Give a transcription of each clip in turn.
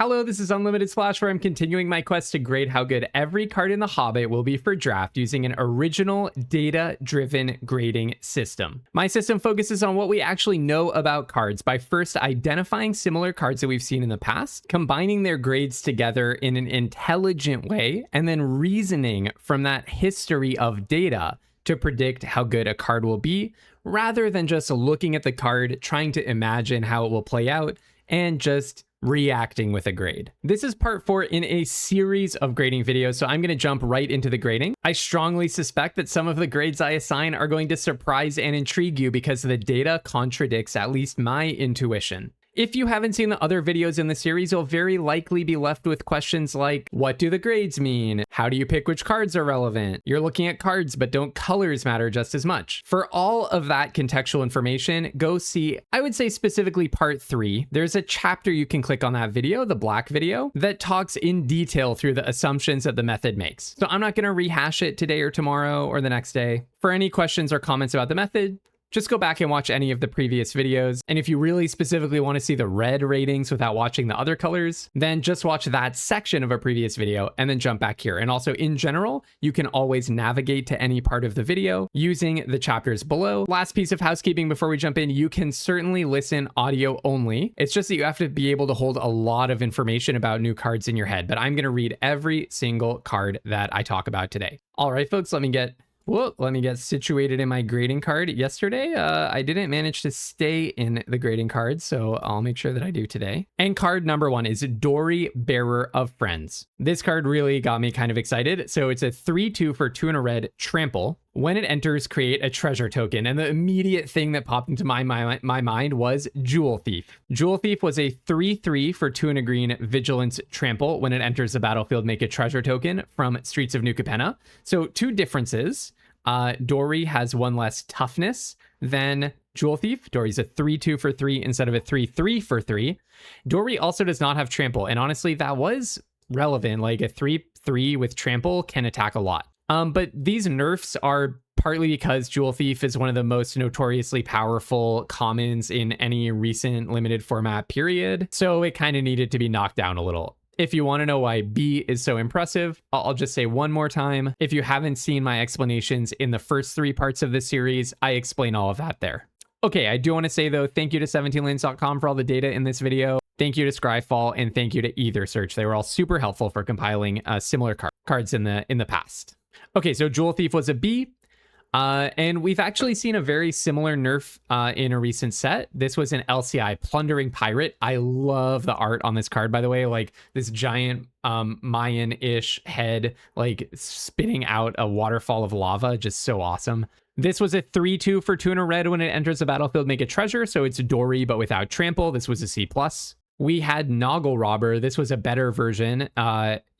Hello, this is Unlimited Splash, where I'm continuing my quest to grade how good every card in The Hobbit will be for draft using an original data-driven grading system. My system focuses on what we actually know about cards by first identifying similar cards that we've seen in the past, combining their grades together in an intelligent way, and then reasoning from that history of data to predict how good a card will be, rather than just looking at the card, trying to imagine how it will play out, and just reacting with a grade. This is part 4 in a series of grading videos, so I'm going to jump right into the grading. I strongly suspect that some of the grades I assign are going to surprise and intrigue you because the data contradicts at least my intuition. If you haven't seen the other videos in the series, you'll very likely be left with questions like, what do the grades mean? How do you pick which cards are relevant? You're looking at cards, but don't colors matter just as much? For all of that contextual information, go see, I would say specifically part 3. There's a chapter you can click on that video, the black video, that talks in detail through the assumptions that the method makes. So I'm not going to rehash it today or tomorrow or the next day. For any questions or comments about the method, just go back and watch any of the previous videos. And if you really specifically want to see the red ratings without watching the other colors, then just watch that section of a previous video and then jump back here. And also in general, you can always navigate to any part of the video using the chapters below. Last piece of housekeeping before we jump in, you can certainly listen audio only. It's just that you have to be able to hold a lot of information about new cards in your head, but I'm going to read every single card that I talk about today. All right, folks, let me get situated in my grading card. Yesterday, I didn't manage to stay in the grading card, so I'll make sure that I do today. And card number 1 is Dori, Bearer of Friends. This card really got me kind of excited. So it's a 3/2 for 2 and a red trample. When it enters, create a treasure token. And the immediate thing that popped into my mind was Jewel Thief. Jewel Thief was a 3/3 for 2 and a green vigilance trample. When it enters the battlefield, make a treasure token from Streets of New Capenna. So 2 differences. Dori has 1 less toughness than Jewel Thief. Dori's a 3/2 for 3 instead of a 3/3 for 3. Dori also does not have trample. And honestly, that was relevant. Like a 3/3 with trample can attack a lot. But these nerfs are partly because Jewel Thief is one of the most notoriously powerful commons in any recent limited format period. So it kind of needed to be knocked down a little. If you want to know why B is so impressive, I'll just say one more time. If you haven't seen my explanations in the first 3 parts of this series, I explain all of that there. Okay, I do want to say though, thank you to 17lanes.com for all the data in this video. Thank you to Scryfall, and thank you to Either Search. They were all super helpful for compiling similar cards in the past. Okay, so Jewel Thief was a B. And we've actually seen a very similar nerf in a recent set. This was an LCI, Plundering Pirate. I love the art on this card, by the way. Like this giant Mayan-ish head, like spitting out a waterfall of lava. Just so awesome. This was a 3/2 for 2 and a red. When it enters the battlefield, make a treasure. So it's Dori, but without trample. This was a C+. We had Noggle Robber. This was a better version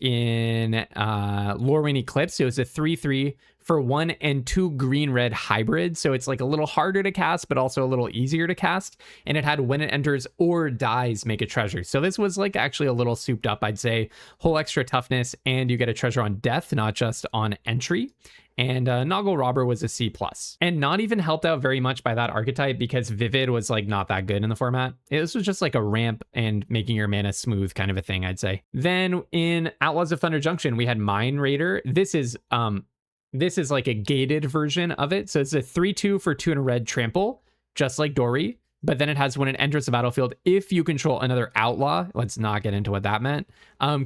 in Lorwyn Eclipse. It was a 3/3 for 1 and 2 green-red hybrid. So it's like a little harder to cast, but also a little easier to cast. And it had when it enters or dies, make a treasure. So this was like actually a little souped up, I'd say. Whole extra toughness, and you get a treasure on death, not just on entry. And Noggle Robber was a C+. And not even helped out very much by that archetype because Vivid was like not that good in the format. This was just like a ramp and making your mana smooth kind of a thing, I'd say. Then in Outlaws of Thunder Junction, we had Mine Raider. This is like a gated version of it. So it's a 3/2 for 2 and a red trample, just like Dori. But then it has when it enters the battlefield, if you control another outlaw, let's not get into what that meant,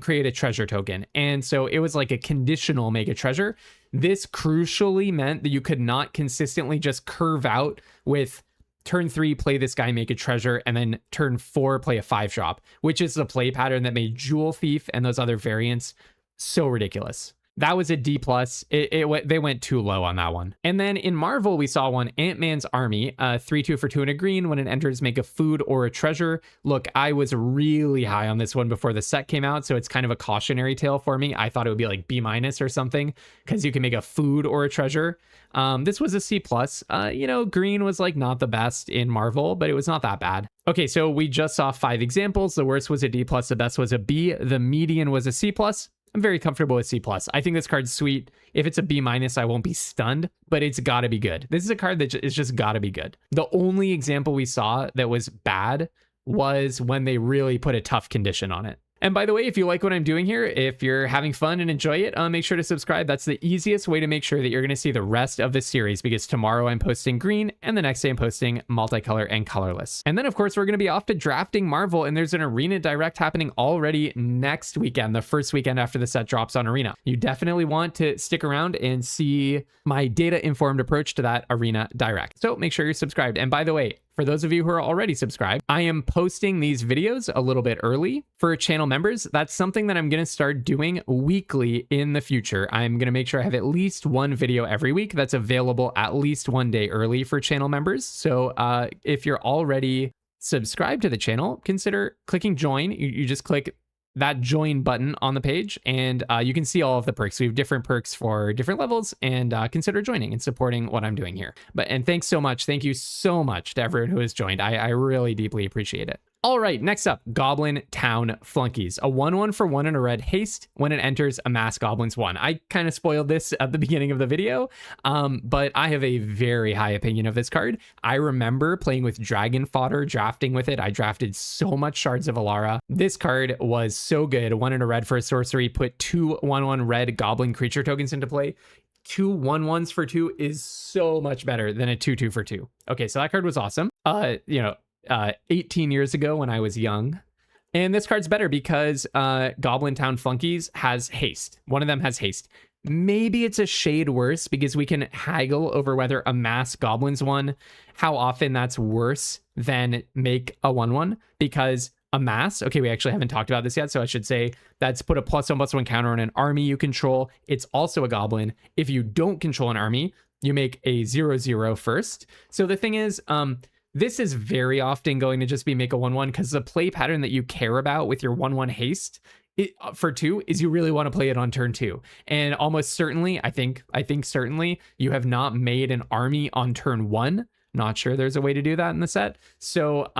create a treasure token. And so it was like a conditional make a treasure. This crucially meant that you could not consistently just curve out with turn 3, play this guy, make a treasure, and then turn 4, play a 5-drop, which is the play pattern that made Jewel Thief and those other variants so ridiculous. That was a D+. They went too low on that one. And then in Marvel, we saw one, Ant-Man's Army, 3/2 for 2 and a green. When it enters, make a food or a treasure. Look, I was really high on this one before the set came out, so it's kind of a cautionary tale for me. I thought it would be like B- or something, because you can make a food or a treasure. This was a C+. Green was like not the best in Marvel, but it was not that bad. Okay, so we just saw 5 examples. The worst was a D+, the best was a B, the median was a C+. I'm very comfortable with C+. I think this card's sweet. If it's a B-, I won't be stunned, but it's got to be good. This is a card that is just got to be good. The only example we saw that was bad was when they really put a tough condition on it. And by the way, if you like what I'm doing here, if you're having fun and enjoy it, make sure to subscribe. That's the easiest way to make sure that you're going to see the rest of the series, because tomorrow I'm posting green and the next day I'm posting multicolor and colorless. And then of course, we're going to be off to drafting Marvel, and there's an Arena Direct happening already next weekend, the first weekend after the set drops on Arena. You definitely want to stick around and see my data-informed approach to that Arena Direct. So make sure you're subscribed. And by the way, for those of you who are already subscribed, I am posting these videos a little bit early for channel members. That's something that I'm going to start doing weekly in the future. I'm going to make sure I have at least one video every week that's available at least one day early for channel members. So if you're already subscribed to the channel, consider clicking join. You just click that join button on the page, and you can see all of the perks. We have different perks for different levels, and consider joining and supporting what I'm doing here. And thanks so much. Thank you so much to everyone who has joined. I really deeply appreciate it. All right, next up, Goblin-town Flunkies. A 1/1 for 1 and a red haste. When it enters, amass goblins 1. I kind of spoiled this at the beginning of the video, but I have a very high opinion of this card. I remember playing with Dragon Fodder, drafting with it. I drafted so much Shards of Alara. This card was so good. 1 and a red for a sorcery. Put 2 1/1 red goblin creature tokens into play. 2 1/1s for 2 is so much better than a 2/2 for 2. Okay, so that card was awesome. 18 years ago when I was young. And this card's better because Goblin-town Flunkies has haste. One of them has haste. Maybe it's a shade worse because we can haggle over whether amass goblins 1, how often that's worse than make a 1/1, because amass, okay, we actually haven't talked about this yet, so I should say that's put a +1/+1 counter on an army you control. It's also a goblin. If you don't control an army, you make a 0/0 first. So the thing is, this is very often going to just be make a 1/1, because the play pattern that you care about with your 1/1 haste for 2 is you really want to play it on turn 2. And almost certainly, I think certainly you have not made an army on turn 1. Not sure there's a way to do that in the set. So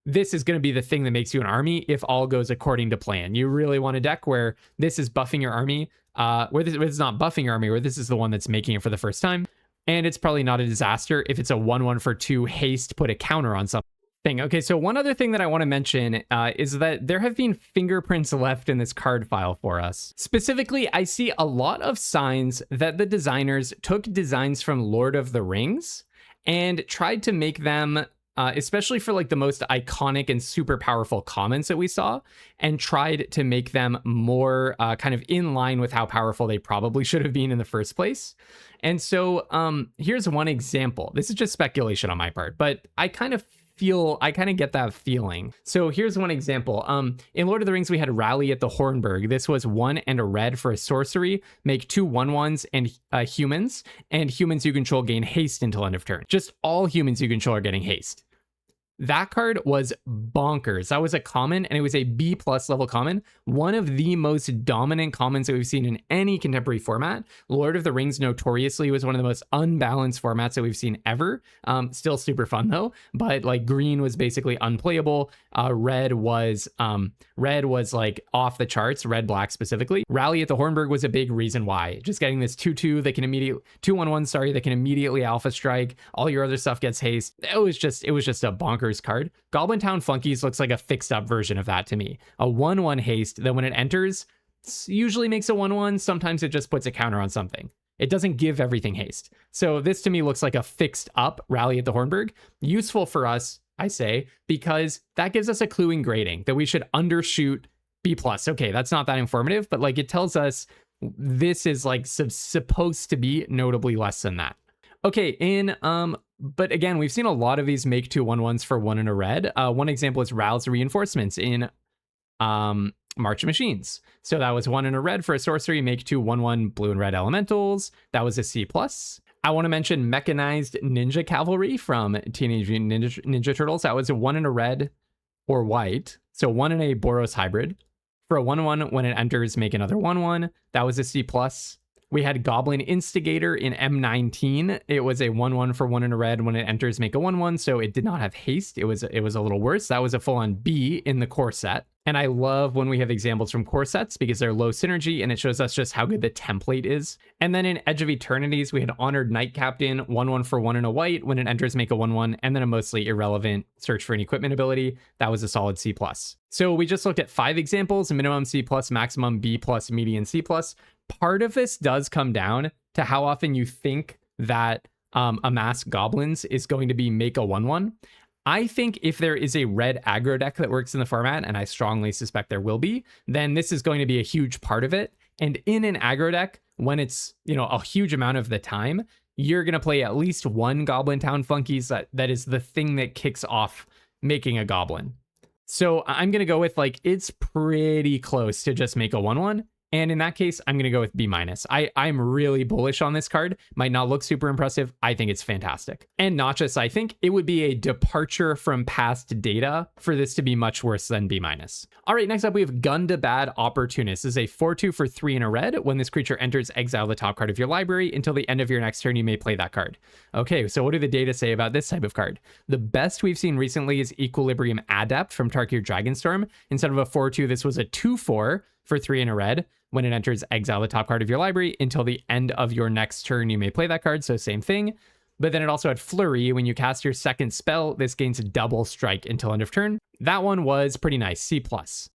this is going to be the thing that makes you an army if all goes according to plan. You really want a deck where this is buffing your army, where this is not buffing your army, where this is the one that's making it for the first time. And it's probably not a disaster if it's a 1/1 for 2 haste, put a counter on something. Okay, so one other thing that I want to mention is that there have been fingerprints left in this card file for us. Specifically, I see a lot of signs that the designers took designs from Lord of the Rings and tried to make them, especially for like the most iconic and super powerful commons that we saw, and tried to make them more kind of in line with how powerful they probably should have been in the first place. And so here's one example. This is just speculation on my part, but I kind of get that feeling. So here's one example. In Lord of the Rings, we had Rally at the Hornburg. This was 1 and a red for a sorcery. Make 2 1/1s and humans you control gain haste until end of turn. Just all humans you control are getting haste. That card was bonkers. That was a common, and it was a B+ level common. One of the most dominant commons that we've seen in any contemporary format. Lord of the Rings notoriously was one of the most unbalanced formats that we've seen ever. Still super fun though, but like green was basically unplayable. Red was like off the charts, red black specifically. Rally at the Hornburg was a big reason why. Just getting this 2/2 that can immediately 2/1/1, sorry, that can immediately alpha strike. All your other stuff gets haste. It was just a bonkers card. Goblin-town Flunkies looks like a fixed up version of that to me. A 1/1 haste that when it enters, usually makes a 1/1. Sometimes it just puts a counter on something. It doesn't give everything haste. So this to me looks like a fixed up Rally at the Hornburg. Useful for us, I say, because that gives us a clue in grading that we should undershoot B+. Okay, that's not that informative, but like it tells us this is like supposed to be notably less than that. Okay, but again, we've seen a lot of these make 2 1/1s for 1 and a red. One example is Ral's Reinforcements in March of Machines. So that was 1 and a red for a sorcery, make 2 1/1 blue and red elementals. That was a C+. I want to mention Mechanized Ninja Cavalry from Teenage Mutant Ninja Turtles. That was a 1 and a red or white. So 1 and a Boros hybrid. For a 1/1, when it enters, make another 1/1. That was a C+. We had Goblin Instigator in M19. It was a 1/1 for 1 and a red. When it enters, make a 1/1. So it did not have haste. It was a little worse. That was a full-on B in the core set. And I love when we have examples from core sets because they're low synergy and it shows us just how good the template is. And then in Edge of Eternities, we had Honored Knight Captain, 1/1 for 1 and a white. When it enters, make a 1/1, and then a mostly irrelevant search for an equipment ability. That was a solid C+. So we just looked at 5 examples, minimum C+, maximum B+, median C+. Part of this does come down to how often you think that amass goblins is going to be make a 1/1. I think if there is a red aggro deck that works in the format, and I strongly suspect there will be, then this is going to be a huge part of it. And in an aggro deck, when it's, a huge amount of the time, you're going to play at least one Goblin-town Flunkies. That is the thing that kicks off making a goblin. So I'm going to go with it's pretty close to just make a 1/1. And in that case, I'm going to go with B-. I'm really bullish on this card. Might not look super impressive. I think it's fantastic. And not just I think, it would be a departure from past data for this to be much worse than B-. All right, next up we have Gundabad Opportunist. This is a 4/2 for 3 and a red. When this creature enters, exile the top card of your library. Until the end of your next turn, you may play that card. Okay, so what do the data say about this type of card? The best we've seen recently is Equilibrium Adept from Tarkir Dragonstorm. Instead of a 4/2, this was a 2/4 for 3 and a red. When it enters, exile the top card of your library. Until the end of your next turn, you may play that card, so same thing. But then it also had Flurry. When you cast your second spell, this gains double strike until end of turn. That one was pretty nice, C+.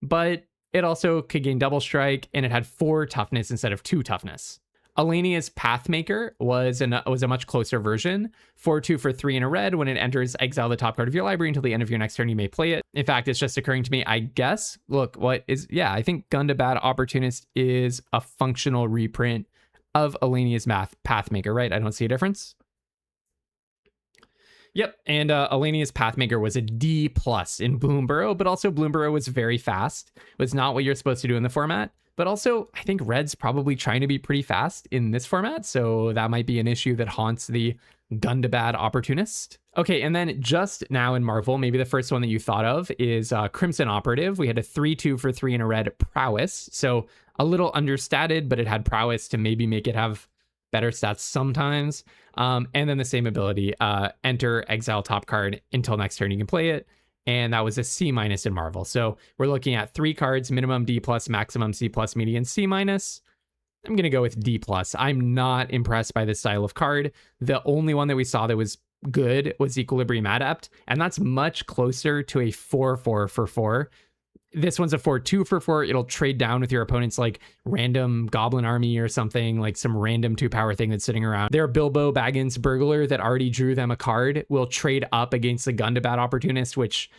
But it also could gain double strike, and it had 4 toughness instead of 2 toughness. Alania's Pathmaker was a much closer version. 4/2 for 3 and a red. When it enters, exile the top card of your library. Until the end of your next turn, you may play it. In fact, it's just occurring to me, I guess. Look, I think Gundabad Opportunist is a functional reprint of Alania's Pathmaker, right? I don't see a difference. Yep, and Alania's Pathmaker was a D+ in Bombur, but also Bombur was very fast. It was not what you're supposed to do in the format. But also, I think red's probably trying to be pretty fast in this format, so that might be an issue that haunts the Gundabad Opportunist. Okay, and then just now in Marvel, maybe the first one that you thought of is Crimson Operative. We had a 3/2 for 3 and a red Prowess, so a little understated, but it had Prowess to maybe make it have better stats sometimes. And then the same ability, enter, exile top card. Until next turn, you can play it. And that was a C- in Marvel. So we're looking at 3 cards, minimum D+, maximum C+, median C-. I'm going to go with D+. I'm not impressed by this style of card. The only one that we saw that was good was Equilibrium Adept, and that's much closer to a 4/4 for 4. This one's a 4/2 for 4. It'll trade down with your opponent's random goblin army or something, some random 2-power thing that's sitting around. Their Bilbo Baggins Burglar that already drew them a card will trade up against the Gundabad Opportunist, which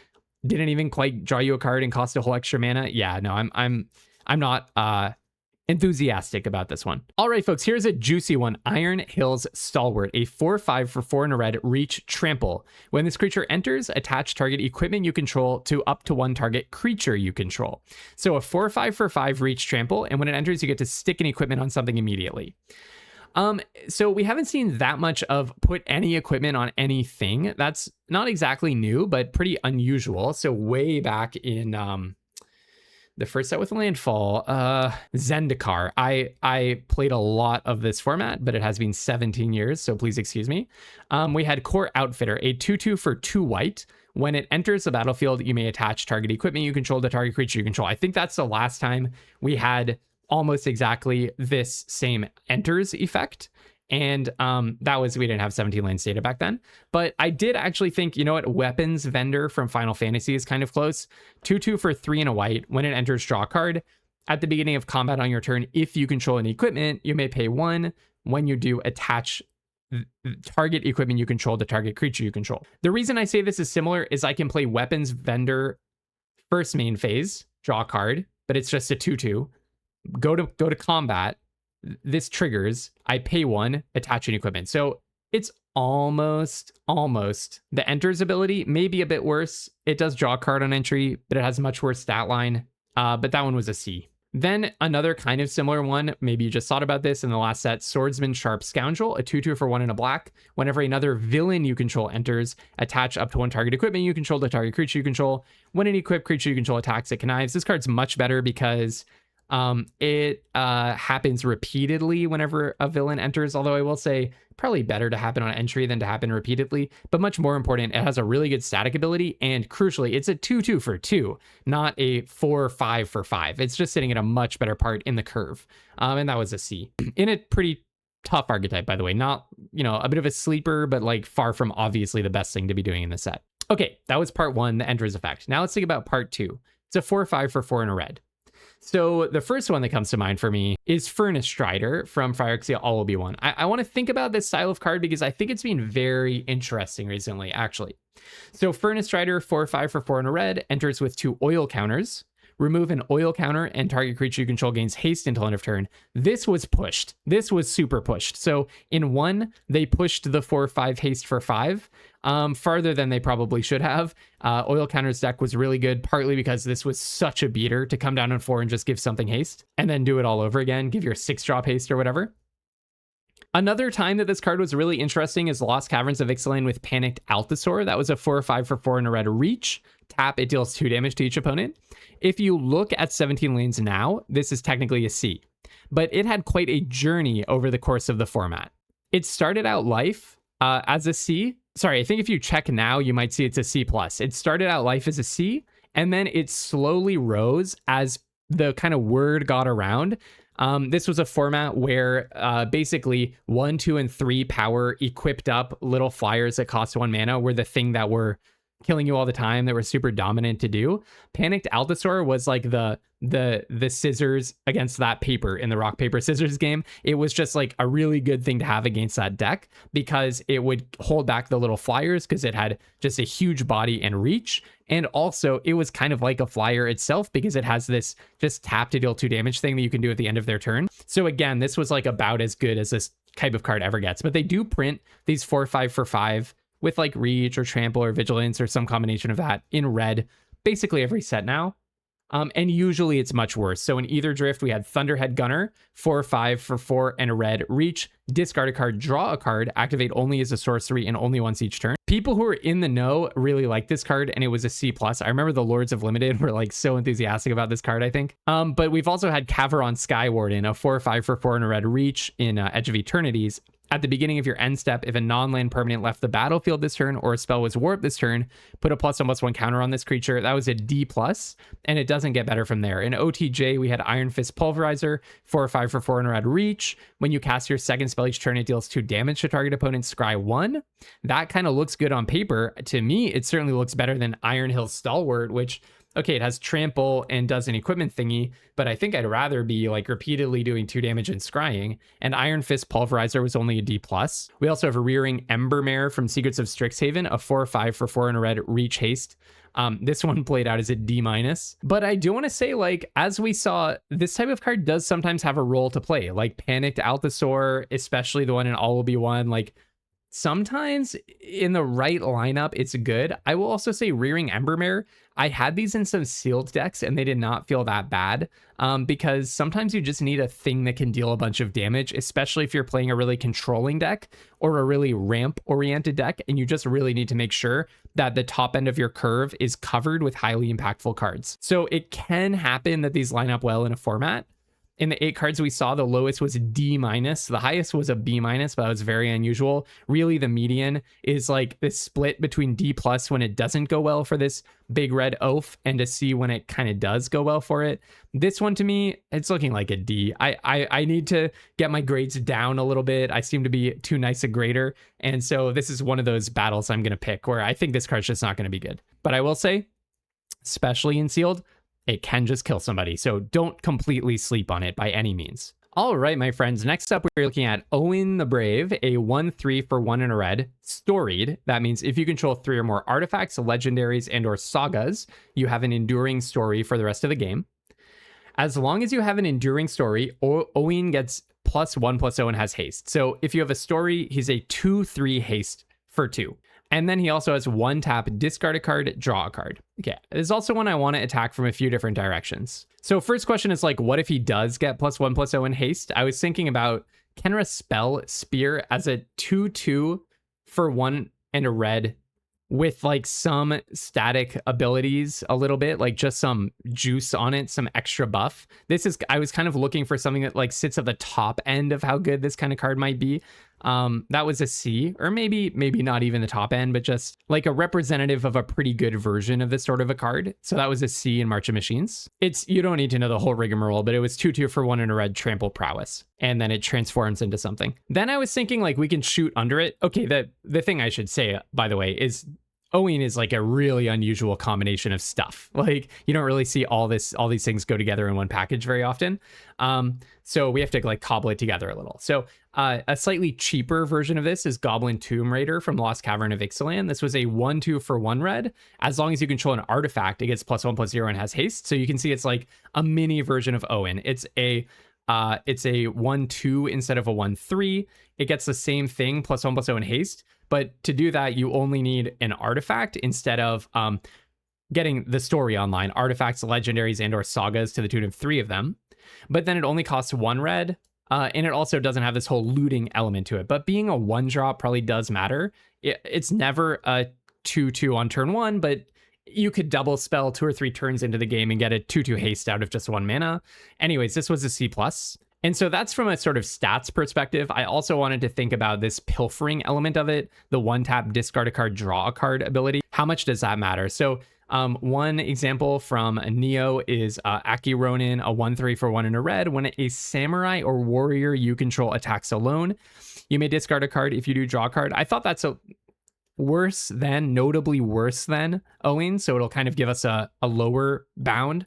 didn't even quite draw you a card and cost a whole extra mana. Yeah, no, I'm not enthusiastic about this one. All right, folks, here's a juicy one. Iron Hills Stalwart, a 4/5 for 4 and a red, reach, trample. When this creature enters, attach target equipment you control to up to 1 target creature you control. So a 4/5 for 5 reach, trample, and when it enters, you get to stick an equipment on something immediately. So we haven't seen that much of put any equipment on anything. That's not exactly new, but pretty unusual. So way back in the first set with Landfall, Zendikar. I played a lot of this format, but it has been 17 years, so please excuse me. We had Core Outfitter, a 2/2 for 2 white. When it enters the battlefield, you may attach target equipment you control to target creature you control. I think that's the last time we had almost exactly this same enters effect. And we didn't have 17 lanes data back then. But I did actually think, Weapons Vendor from Final Fantasy is kind of close. 2/2 for 3 and a white. When it enters, draw a card. At the beginning of combat on your turn, if you control an equipment, you may pay 1. When you do, attach target equipment you control to target creature you control. The reason I say this is similar is I can play Weapons Vendor first main phase, draw a card, but it's just a 2/2. Go to combat. This triggers, I pay 1, attach an equipment. So it's almost the enters ability, maybe a bit worse. It does draw a card on entry, but it has a much worse stat line. But that one was a C. Then another kind of similar one, maybe you just thought about this in the last set, Swordsman Sharp Scoundrel, a 2/2 for 1 and a black. Whenever another villain you control enters, attach up to 1 target equipment you control to target creature you control. When an equipped creature you control attacks, it connives. This card's much better because It happens repeatedly whenever a villain enters, although I will say probably better to happen on entry than to happen repeatedly, but much more important, it has a really good static ability, and crucially, it's a 2/2 for 2, not a 4/5 for 5. It's just sitting at a much better part in the curve, and that was a C. In a pretty tough archetype, by the way, not, you know, a bit of a sleeper, but like far from obviously the best thing to be doing in the set. Okay, that was part 1, the Enter's Effect. Now let's think about part 2. It's a 4/5 for 4 and a red. So the first one that comes to mind for me is Furnace Strider from Phyrexia All Will Be One. I want to think about this style of card because I think it's been very interesting recently, actually. So Furnace Strider, 4/5 for 4 and a red, enters with 2 oil counters. Remove an oil counter and target creature you control gains haste until end of turn. This was pushed. This was super pushed. So in 1, they pushed the 4/5 haste for 5 farther than they probably should have. Oil counter's deck was really good, partly because this was such a beater to come down on 4 and just give something haste, and then do it all over again, give your 6-drop haste or whatever. Another time that this card was really interesting is Lost Caverns of Ixalan with Panicked Allosaur. That was a 4/5 for 4 and a red reach. Tap, it deals 2 damage to each opponent. If you look at 17 lanes now, this is technically a C, but it had quite a journey over the course of the format. It started out life as a C. Sorry, I think if you check now, you might see it's a C+. It started out life as a C, and then it slowly rose as the kind of word got around. This was a format where basically 1, 2, and 3 power equipped up little flyers that cost 1 mana were the thing that were killing you all the time, that were super dominant to do. Panicked Allosaur was like the scissors against that paper in the rock paper scissors game. It was just like a really good thing to have against that deck because it would hold back the little flyers because it had just a huge body and reach, and also it was kind of like a flyer itself because it has this just tap to deal 2 damage thing that you can do at the end of their turn. So again, this was like about as good as this type of card ever gets, but they do print these 4/5 for 5 with like reach or trample or vigilance or some combination of that in red basically every set now. And usually it's much worse. So in either drift, we had Thunderhead Gunner, 4/5 for 4 and a red reach, discard a card, draw a card, activate only as a sorcery and only once each turn. People who are in the know really like this card, and it was a C+. I remember the Lords of Limited were like so enthusiastic about this card, I think. But we've also had Caveron Skywarden, a 4/5 for 4 and a red reach in Edge of Eternities. At the beginning of your end step, if a non-land permanent left the battlefield this turn or a spell was warped this turn, put a +1/+1 counter on this creature. That was a D+, and it doesn't get better from there. In OTJ, we had Iron Fist Pulverizer, 4/5 for 4 and a red reach. When you cast your second spell each turn, it deals 2 damage to target opponent, scry 1. That kind of looks good on paper. To me, it certainly looks better than Iron Hill Stalwart, which, okay, it has trample and does an equipment thingy, but I think I'd rather be like repeatedly doing 2 damage and scrying. And Iron Fist Pulverizer was only a D+. We also have a Rearing Embermare from Secrets of Strixhaven, a 4/5 for 4 and a red reach haste. This one played out as a D-. But I do want to say, like, as we saw, this type of card does sometimes have a role to play. Like Panicked Allosaur, especially the one in All Will Be One, like, sometimes in the right lineup, it's good. I will also say Rearing Embermare, I had these in some sealed decks and they did not feel that bad because sometimes you just need a thing that can deal a bunch of damage, especially if you're playing a really controlling deck or a really ramp-oriented deck, and you just really need to make sure that the top end of your curve is covered with highly impactful cards. So it can happen that these line up well in a format. In the 8 cards we saw, the lowest was D-. The highest was a B-, but that was very unusual. Really, the median is like this split between D+ when it doesn't go well for this big red oaf and a C when it kind of does go well for it. This one, to me, it's looking like a D. I need to get my grades down a little bit. I seem to be too nice a grader. And so this is one of those battles I'm going to pick where I think this card's just not going to be good. But I will say, especially in sealed, it can just kill somebody, so don't completely sleep on it by any means. All right, my friends, next up we're looking at Oin the Brave, a 1/3 for 1 and a red, storied. That means if you control 3 or more artifacts, legendaries, and or sagas, you have an enduring story for the rest of the game. As long as you have an enduring story, Oin gets +1/+0 and has haste. So if you have a story, he's a 2/3 haste for 2. And then he also has 1 tap, discard a card, draw a card. Okay, there's also one I want to attack from a few different directions. So first question is like, what if he does get +1/+0 in haste? I was thinking about, can spell Spear as a 2/2 for 1 and a red with like some static abilities a little bit, like just some juice on it, some extra buff. I was kind of looking for something that like sits at the top end of how good this kind of card might be. That was a C, or maybe not even the top end, but just like a representative of a pretty good version of this sort of a card. So that was a C in March of Machines. You don't need to know the whole rigmarole, but it was 2/2 for 1 in a red, trample prowess, and then it transforms into something. Then I was thinking like we can shoot under it. Okay, the thing I should say, by the way, is Oin is like a really unusual combination of stuff. Like you don't really see all these things go together in one package very often. So we have to like cobble it together a little. So a slightly cheaper version of this is Goblin Tomb Raider from Lost Cavern of Ixalan. This was a 1/2 for 1 red. As long as you control an artifact, it gets +1/+0 and has haste. So you can see it's like a mini version of Oin. It's a 1/2 instead of a 1/3. It gets the same thing, +1/+0 and haste. But to do that, you only need an artifact instead of getting the story online. Artifacts, legendaries, and or sagas to the tune of 3 of them. But then it only costs 1 red. And it also doesn't have this whole looting element to it. But being a 1-drop probably does matter. It's never a 2/2 on turn 1, but you could double spell 2 or 3 turns into the game and get a 2/2 haste out of just 1 mana. Anyways, this was a C+. And so that's from a sort of stats perspective. I also wanted to think about this pilfering element of it, the 1-tap discard a card, draw a card ability. How much does that matter? So one example from Neo is Aki Ronin, a 1/3 for 1 in a red. When a samurai or warrior you control attacks alone, you may discard a card. If you do, draw a card. I thought that's notably worse than Oin, so it'll kind of give us a lower bound.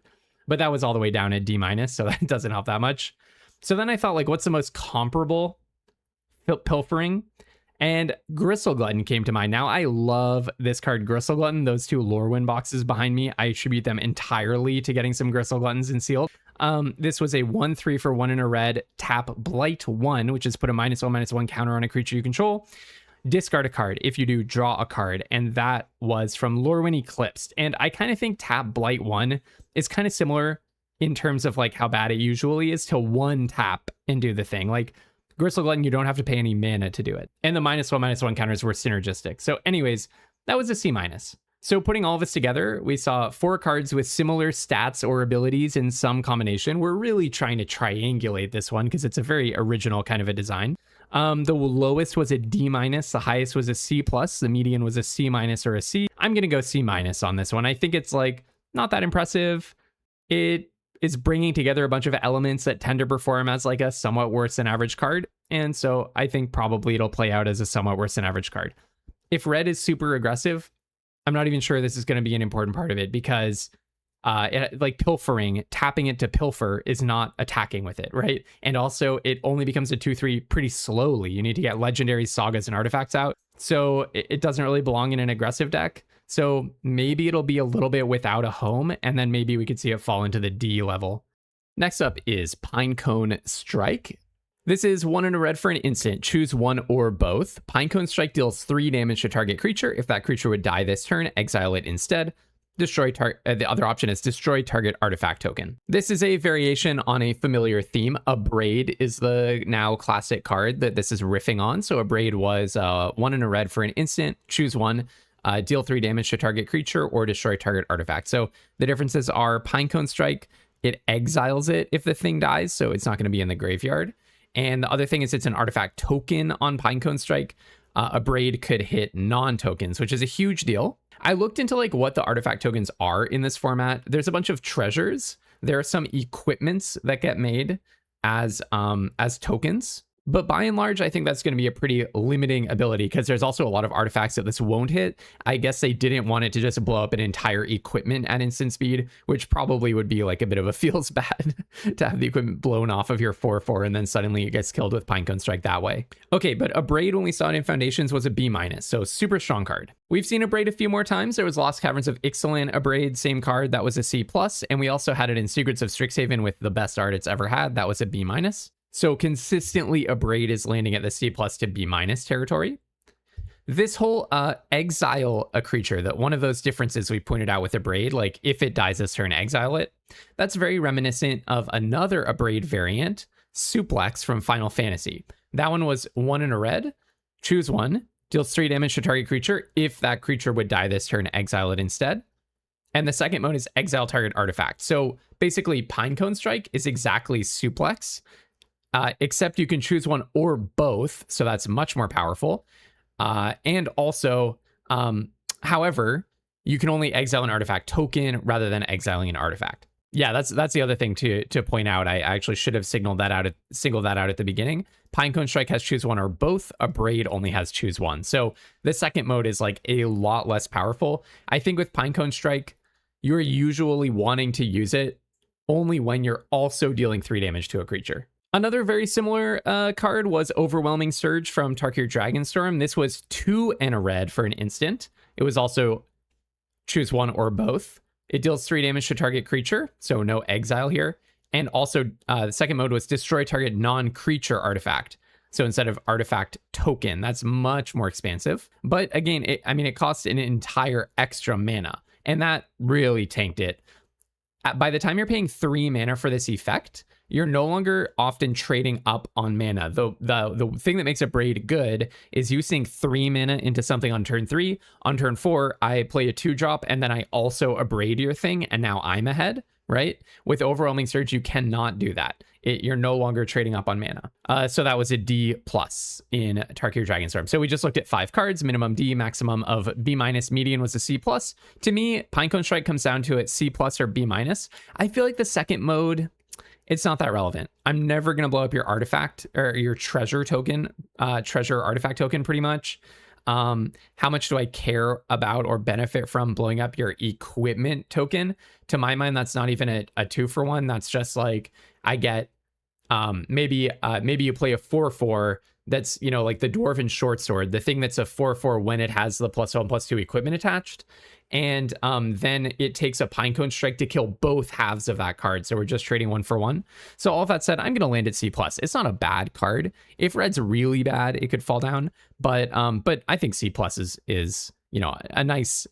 But that was all the way down at D-, so that doesn't help that much. So then I thought, like, what's the most comparable pilfering? And Gristle Glutton came to mind. Now, I love this card, Gristle Glutton. Those 2 Lorwyn boxes behind me, I attribute them entirely to getting some Gristle Gluttons in sealed. This was a 1/3 for 1 in a red, tap Blight 1, which is put a -1/-1 counter on a creature you control. Discard a card. If you do, draw a card. And that was from Lorwyn Eclipsed. And I kind of think tap Blight 1 is kind of similar in terms of like how bad it usually is to 1 tap and do the thing. Like Gristle Glutton, you don't have to pay any mana to do it. And the -1/-1 counters were synergistic. So anyways, that was a C-. So putting all this together, we saw 4 cards with similar stats or abilities in some combination. We're really trying to triangulate this one because it's a very original kind of a design. The lowest was a D-, the highest was a C+, the median was a C- or a C. I'm going to go C- on this one. I think it's like not that impressive. It is bringing together a bunch of elements that tend to perform as like a somewhat worse than average card. And so I think probably it'll play out as a somewhat worse than average card. If red is super aggressive, I'm not even sure this is going to be an important part of it because like pilfering, tapping it to pilfer is not attacking with it, right? And also it only becomes a 2/3 pretty slowly. You need to get legendary sagas and artifacts out. So it doesn't really belong in an aggressive deck. So maybe it'll be a little bit without a home, and then maybe we could see it fall into the D level. Next up is Pinecone Strike. This is 1 in a red for an instant. Choose 1 or both. Pinecone Strike deals 3 damage to target creature. If that creature would die this turn, exile it instead. The other option is destroy target artifact token. This is a variation on a familiar theme. Abrade is the now classic card that this is riffing on. So Abrade was 1 in a red for an instant. Choose 1. Deal 3 damage to target creature or destroy target artifact. So the differences are Pinecone Strike, it exiles it if the thing dies, so it's not going to be in the graveyard. And the other thing is it's an artifact token on Pinecone Strike. Abrade could hit non-tokens, which is a huge deal. I looked into like what the artifact tokens are in this format. There's a bunch of treasures. There are some equipments that get made as tokens. But by and large, I think that's going to be a pretty limiting ability because there's also a lot of artifacts that this won't hit. I guess they didn't want it to just blow up an entire equipment at instant speed, which probably would be like a bit of a feels bad to have the equipment blown off of your 4/4 and then suddenly it gets killed with Pinecone Strike that way. Okay, but Abrade when we saw it in Foundations was a B-, so super strong card. We've seen Abrade a few more times. There was Lost Caverns of Ixalan Abrade, same card, that was a C+, and we also had it in Secrets of Strixhaven with the best art it's ever had. That was a B-. So consistently, Abrade is landing at the C+ to B- territory. This whole exile a creature, that one of those differences we pointed out with Abrade, like if it dies this turn, exile it. That's very reminiscent of another Abrade variant, Suplex from Final Fantasy. That one was 1 in a red, choose 1, deals 3 damage to target creature. If that creature would die this turn, exile it instead. And the second mode is exile target artifact. So basically, Pinecone Strike is exactly Suplex, except you can choose one or both. So that's much more powerful. And also, however, you can only exile an artifact token rather than exiling an artifact. Yeah, that's the other thing to point out. I actually should have singled that out at the beginning. Pinecone Strike has choose one or both. Abrade only has choose one. So the second mode is like a lot less powerful. I think with Pinecone Strike, you're usually wanting to use it only when you're also dealing 3 damage to a creature. Another very similar card was Overwhelming Surge from Tarkir Dragonstorm. This was 2 and a red for an instant. It was also choose one or both. It deals 3 damage to target creature, so no exile here. And also, the second mode was destroy target non-creature artifact. So instead of artifact token, that's much more expansive. But again, it costs an entire extra mana, and that really tanked it. By the time you're paying 3 mana for this effect, you're no longer often trading up on mana. The thing that makes Abrade good is you sink 3 mana into something on turn 3. On turn 4, I play a 2-drop, and then I also Abrade your thing, and now I'm ahead, right? With Overwhelming Surge, you cannot do that. You're no longer trading up on mana. So that was a D+ in Tarkir Dragonstorm. So we just looked at 5 cards, minimum D, maximum of B-, median was a C+. To me, Pinecone Strike comes down to it C+ or B-. I feel like the second mode, it's not that relevant. I'm never going to blow up your artifact or your treasure token, treasure artifact token pretty much. How much do I care about or benefit from blowing up your equipment token? To my mind, that's not even a 2-for-1. That's just like, I get, maybe you play a 4/4 that's, like the Dwarven Short Sword, the thing that's a 4/4 when it has the +1/+2 equipment attached. And then it takes a Pinecone Strike to kill both halves of that card. So we're just trading 1 for 1. So all of that said, I'm going to land at C+. It's not a bad card. If red's really bad, it could fall down. But I think C+ is a nice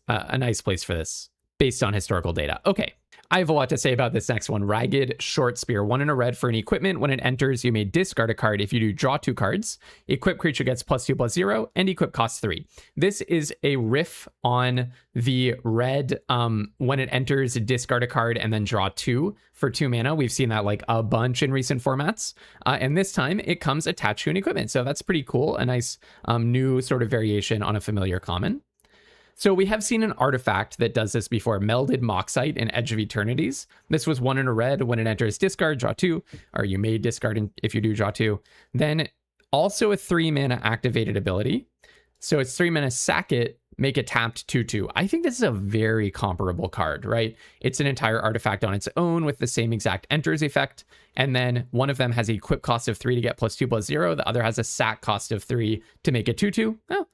place for this based on historical data. Okay. I have a lot to say about this next one. Ragged Short Spear, 1 and a red for an equipment. When it enters, you may discard a card. If you do, draw 2 cards. Equip creature gets +2/+0, and equip costs 3. This is a riff on the red, when it enters, discard a card and then draw 2 for 2 mana. We've seen that like a bunch in recent formats. And this time it comes attached to an equipment. So that's pretty cool. A nice new sort of variation on a familiar common. So we have seen an artifact that does this before, Melded Moxite in Edge of Eternities. This was 1 and a red. When it enters, discard, draw 2, or you may discard if you do draw 2. Then also a 3 mana activated ability. So it's 3 mana, sack it, make it tapped 2/2. I think this is a very comparable card, right? It's an entire artifact on its own with the same exact enters effect. And then one of them has an equip cost of 3 to get +2/+0. The other has a sack cost of 3 to make it 2/2. Oh,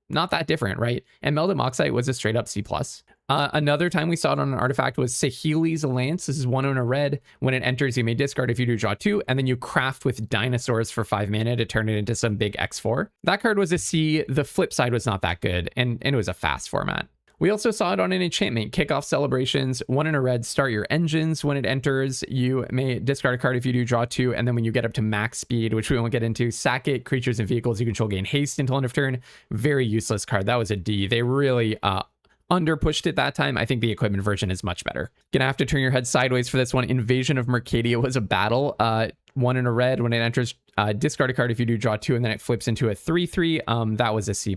not that different, right? And Melded Moxite was a straight up C+. Another time we saw it on an artifact was Saheeli's Lance. This is 1 and a red. When it enters, you may discard if you do, draw 2, and then you craft with dinosaurs for 5 mana to turn it into some big X4. That card was a C. The flip side was not that good, and it was a fast format. We also saw it on an enchantment, Kickoff Celebrations, 1 and a red, start your engines. When it enters, you may discard a card if you do, draw 2, and then when you get up to max speed, which we won't get into, sack it, creatures and vehicles you control gain haste until end of turn. Very useless card. That was a D. They really under-pushed it that time. I think the equipment version is much better. Gonna have to turn your head sideways for this one. Invasion of Mercadia was a battle. 1 and a red. When it enters, discard a card if you do, draw 2, and then it flips into a 3/3. That was a C+.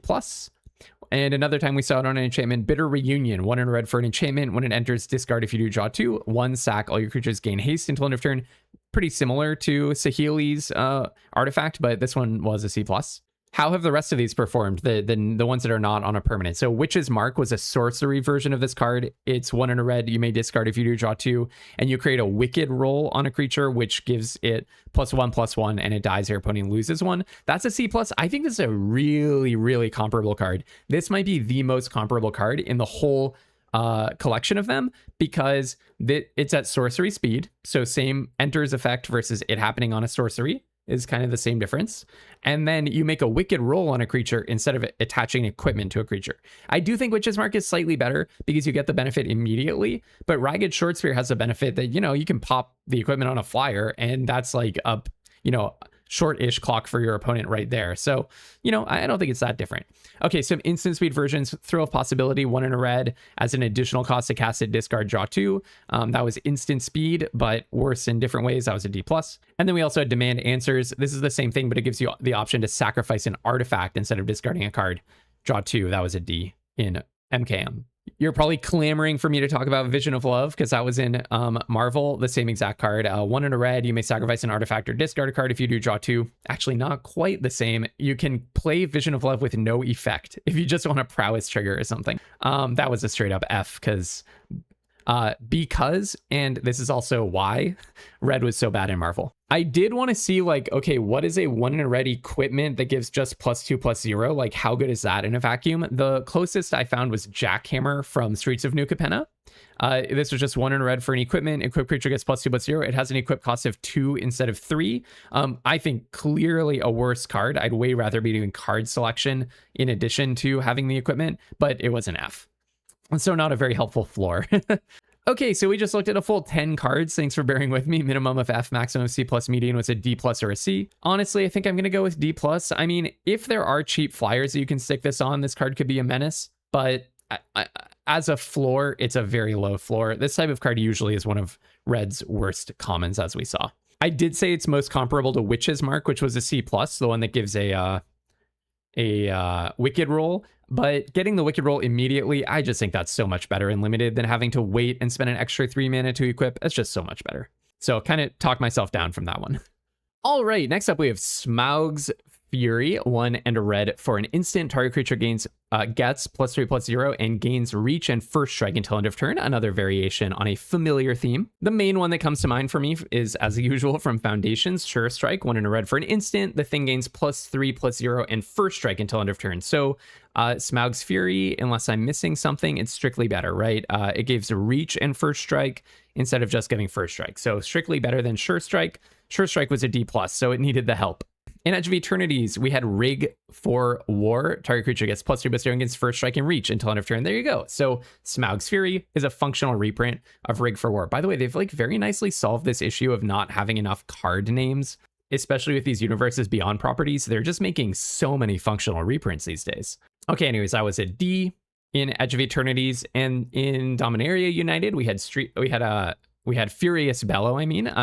And another time we saw it on an enchantment, Bitter Reunion, 1 and a red for an enchantment. When it enters, discard if you do, draw 2, 1 sack, all your creatures gain haste until end of turn. Pretty similar to Saheeli's artifact, but this one was a C+. How have the rest of these performed? The ones that are not on a permanent. So Witch's Mark was a sorcery version of this card. It's 1 and a red. You may discard if you do, draw 2, and you create a wicked roll on a creature, which gives it +1/+1, and it dies. Your opponent loses 1. That's a C+. I think this is a really, really comparable card. This might be the most comparable card in the whole collection of them, because it's at sorcery speed. So same enters effect versus it happening on a sorcery is kind of the same difference. And then you make a wicked roll on a creature instead of attaching equipment to a creature. I do think Witch's Mark is slightly better because you get the benefit immediately, but Ragged Short Spear has the benefit that, you can pop the equipment on a flyer, and that's like short-ish clock for your opponent right there. So, you know, I don't think it's that different. Okay, some instant speed versions. Thrill of Possibility, 1 in a red. As an additional cost to cast it, discard, draw 2. That was instant speed, but worse in different ways. That was a D+. And then we also had Demand Answers. This is the same thing, but it gives you the option to sacrifice an artifact instead of discarding a card. Draw 2. That was a D in MKM. You're probably clamoring for me to talk about Vision of Love because that was in Marvel, the same exact card. 1 in a red, you may sacrifice an artifact or discard a card. If you do, draw 2. Actually, not quite the same. You can play Vision of Love with no effect if you just want a prowess trigger or something. That was a straight up F because, and this is also why, red was so bad in Marvel. I did want to see like, okay, what is a 1 in a red equipment that gives just +2/+0? Like, how good is that in a vacuum? The closest I found was Jackhammer from Streets of New Capenna. This was just 1 in a red for an equipment. Equipped creature gets +2/+0. It has an equip cost of 2 instead of 3. I think clearly a worse card. I'd way rather be doing card selection in addition to having the equipment, but it was an F. And so not a very helpful floor. Okay, so we just looked at a full 10 cards. Thanks for bearing with me. Minimum of F, maximum of C+, median was a D+ or a C. Honestly, I think I'm going to go with D+. I mean, if there are cheap flyers that you can stick this on, this card could be a menace. But as a floor, it's a very low floor. This type of card usually is one of Red's worst commons, as we saw. I did say it's most comparable to Witch's Mark, which was a C+, the one that gives a Wicked roll. But getting the Wicked roll immediately, I just think that's so much better in limited than having to wait and spend an extra 3 mana to equip. It's just so much better. So kind of talk myself down from that one. All right, next up we have Smaug's Fury, 1 and a red for an instant. Target creature gets +3/+0 and gains reach and first strike until end of turn. Another variation on a familiar theme. The main one that comes to mind for me is, as usual, from Foundations, Sure Strike, 1 and a red for an instant. The thing gains +3/+0 and first strike until end of turn. So Smaug's Fury, unless I'm missing something, it's strictly better, right? It gives reach and first strike instead of just giving first strike. So strictly better than Sure Strike. Sure Strike was a D+, so it needed the help. In Edge of Eternities, we had Rig for War. Target creature gets +3/+0 against first strike and reach until end of turn. There you go. So Smaug's Fury is a functional reprint of Rig for War. By the way, they've like very nicely solved this issue of not having enough card names, especially with these universes beyond properties. They're just making so many functional reprints these days. Okay, anyways, that was a D in Edge of Eternities. And in Dominaria United, we had Furious Bellow,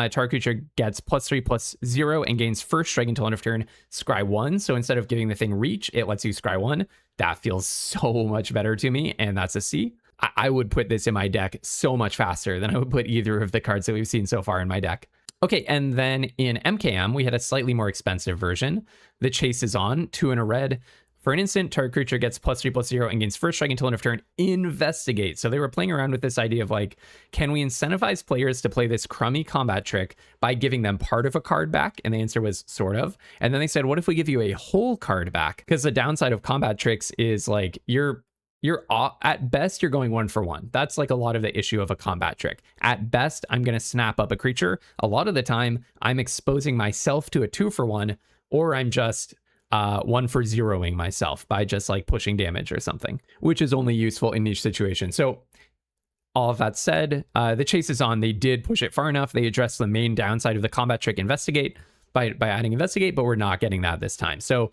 target creature gets +3/+0 and gains first strike until end of turn, scry 1. So instead of giving the thing reach, it lets you scry 1. That feels so much better to me, and that's a C. I would put this in my deck so much faster than I would put either of the cards that we've seen so far in my deck. Okay, and then in MKM, we had a slightly more expensive version. The Chase is On, 2 and a red. For an instant, target creature gets +3/+0 and gains first strike until end of turn. Investigate. So they were playing around with this idea of like, can we incentivize players to play this crummy combat trick by giving them part of a card back? And the answer was sort of. And then they said, what if we give you a whole card back? Because the downside of combat tricks is like you're at best you're going 1 for 1. That's like a lot of the issue of a combat trick. At best, I'm going to snap up a creature. A lot of the time, I'm exposing myself to a 2 for 1, or I'm just 1 for 0ing myself by just like pushing damage or something, which is only useful in each situation. So all of that said, the Chase is On. They did push it far enough. They addressed the main downside of the combat trick Investigate by adding Investigate, but we're not getting that this time. So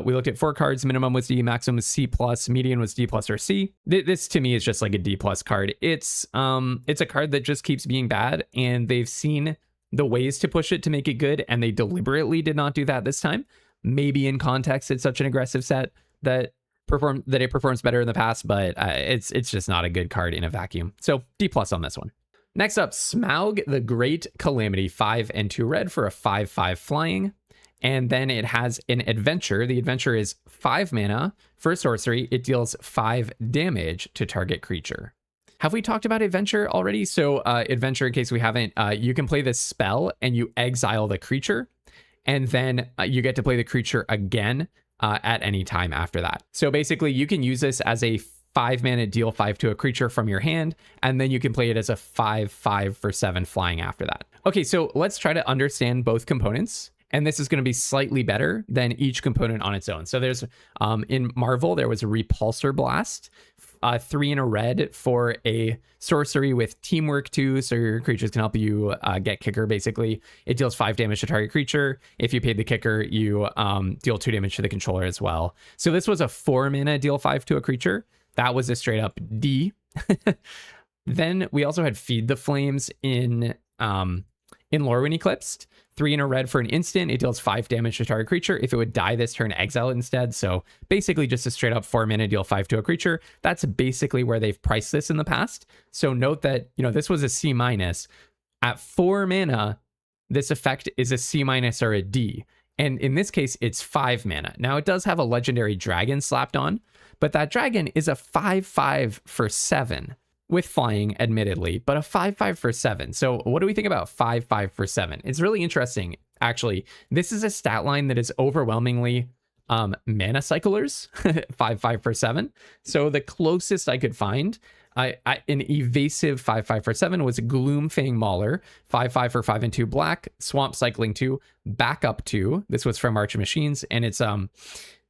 we looked at 4 cards. Minimum was D, maximum was C+, median was D+ or C. This to me is just like a D+ card. It's a card that just keeps being bad, and they've seen the ways to push it to make it good, and they deliberately did not do that this time. Maybe in context, it's such an aggressive set that it performs better in the past, but it's just not a good card in a vacuum. So D+ on this one. Next up, Smaug the Great Calamity, 5 and 2 red for a 5/5 flying. And then it has an adventure. The adventure is 5 mana for a sorcery. It deals 5 damage to target creature. Have we talked about adventure already? So adventure, in case we haven't, you can play this spell and you exile the creature. And then you get to play the creature again at any time after that. So basically, you can use this as a 5 mana deal 5 to a creature from your hand, and then you can play it as a 5/5 for 7 flying after that. Okay, so let's try to understand both components. And this is going to be slightly better than each component on its own. So there's, in Marvel, there was a Repulsor Blast. 3 and a red for a sorcery with teamwork too, so your creatures can help you get kicker. Basically, it deals 5 damage to target creature. If you paid the kicker, you deal 2 damage to the controller as well. So this was a 4 mana deal 5 to a creature. That was a straight up D. Then we also had Feed the Flames in Lorwyn Eclipsed. 3 and a red for an instant. It deals 5 damage to target creature. If it would die this turn, exile it instead. So basically just a straight up 4 mana deal 5 to a creature. That's basically where they've priced this in the past. So note that, you know, this was a C-. At 4 mana, this effect is a C- or a D. And in this case, it's 5 mana. Now it does have a legendary dragon slapped on, but that dragon is a 5/5 for 7. With flying, admittedly, but a 5/5 for 7. So what do we think about 5/5 for 7? It's really interesting, actually. This is a stat line that is overwhelmingly mana cyclers, 5/5 for 7. So the closest I could find, an evasive 5/5 for 7 was Gloom-Fang Mauler, 5/5 for 5 and 2 black, Swamp Cycling 2, Backup 2. This was from Arch of Machines, and it's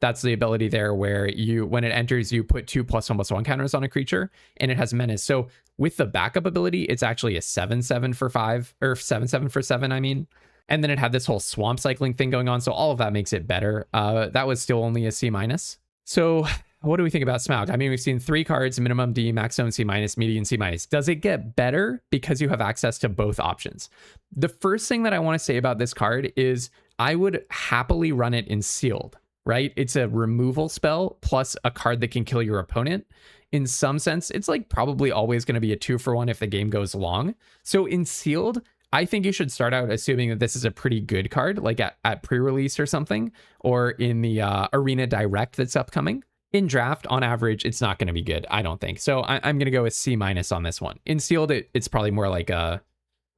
that's the ability there where you, when it enters, you put 2 +1/+1 counters on a creature, and it has menace. So with the backup ability, it's actually a 7/7 for 5, or 7/7 for 7, I mean. And then it had this whole swamp cycling thing going on, so all of that makes it better. That was still only a C-. So what do we think about Smaug? I mean, we've seen 3 cards, minimum D, maximum C-, median C-. Does it get better because you have access to both options? The first thing that I want to say about this card is I would happily run it in sealed. Right? It's a removal spell plus a card that can kill your opponent. In some sense, it's like probably always going to be a 2-for-1 if the game goes long. So in sealed, I think you should start out assuming that this is a pretty good card, like at pre-release or something, or in the Arena Direct that's upcoming. In draft, on average, it's not going to be good, I don't think. So I'm going to go with C- on this one. In sealed, it's probably more like a,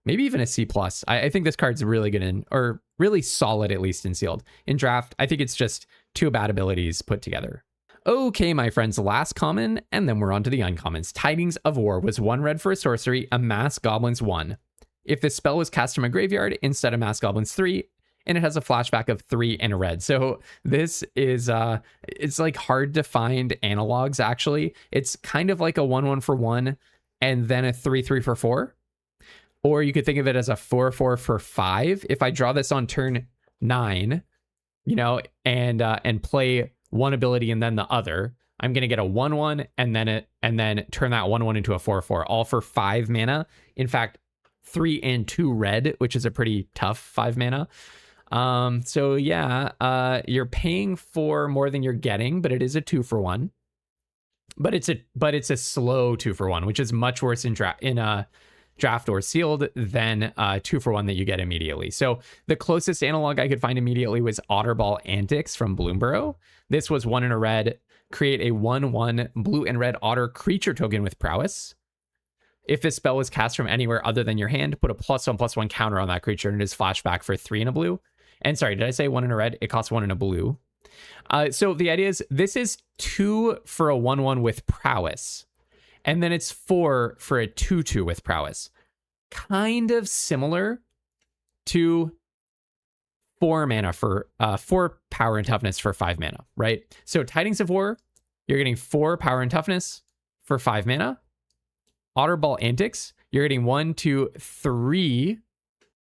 maybe even a C+. I think this card's really good or really solid, at least in sealed. In draft, I think it's just 2 bad abilities put together. Okay, my friends, last common, and then we're on to the uncommons. Tidings of War was 1 red for a sorcery, Amass Goblins 1. If this spell was cast from a graveyard, instead Amass Goblins 3, and it has a flashback of 3 and a red. So this is, it's like hard to find analogs, actually. It's kind of like a 1/1 for 1, and then a 3/3 for 4. Or you could think of it as a 4/4 for 5. If I draw this on turn 9, you know, and play one ability and then the other, I'm gonna get a 1/1 and then turn that 1/1 into a 4/4, all for 5 mana. In fact, 3 and 2 red, which is a pretty tough 5 mana. So yeah, you're paying for more than you're getting, but it is a 2-for-1. But it's a slow 2-for-1, which is much worse in draft or sealed than 2-for-1 that you get immediately. So the closest analog I could find immediately was Otterball Antics from Bloomburrow. This was 1 and a red, create a 1/1 blue and red otter creature token with prowess. If this spell was cast from anywhere other than your hand, put a +1/+1 counter on that creature, and it is flashback for 3 and a blue. And sorry, did I say 1 and a red? It costs 1 and a blue. So the idea is this is 2 for a 1/1 with prowess. And then it's 4 for a 2/2 with prowess. Kind of similar to 4 mana for 4 power and toughness for 5 mana, right? So Tidings of War, you're getting 4 power and toughness for 5 mana. Otterball Antics, you're getting 1, 2, 3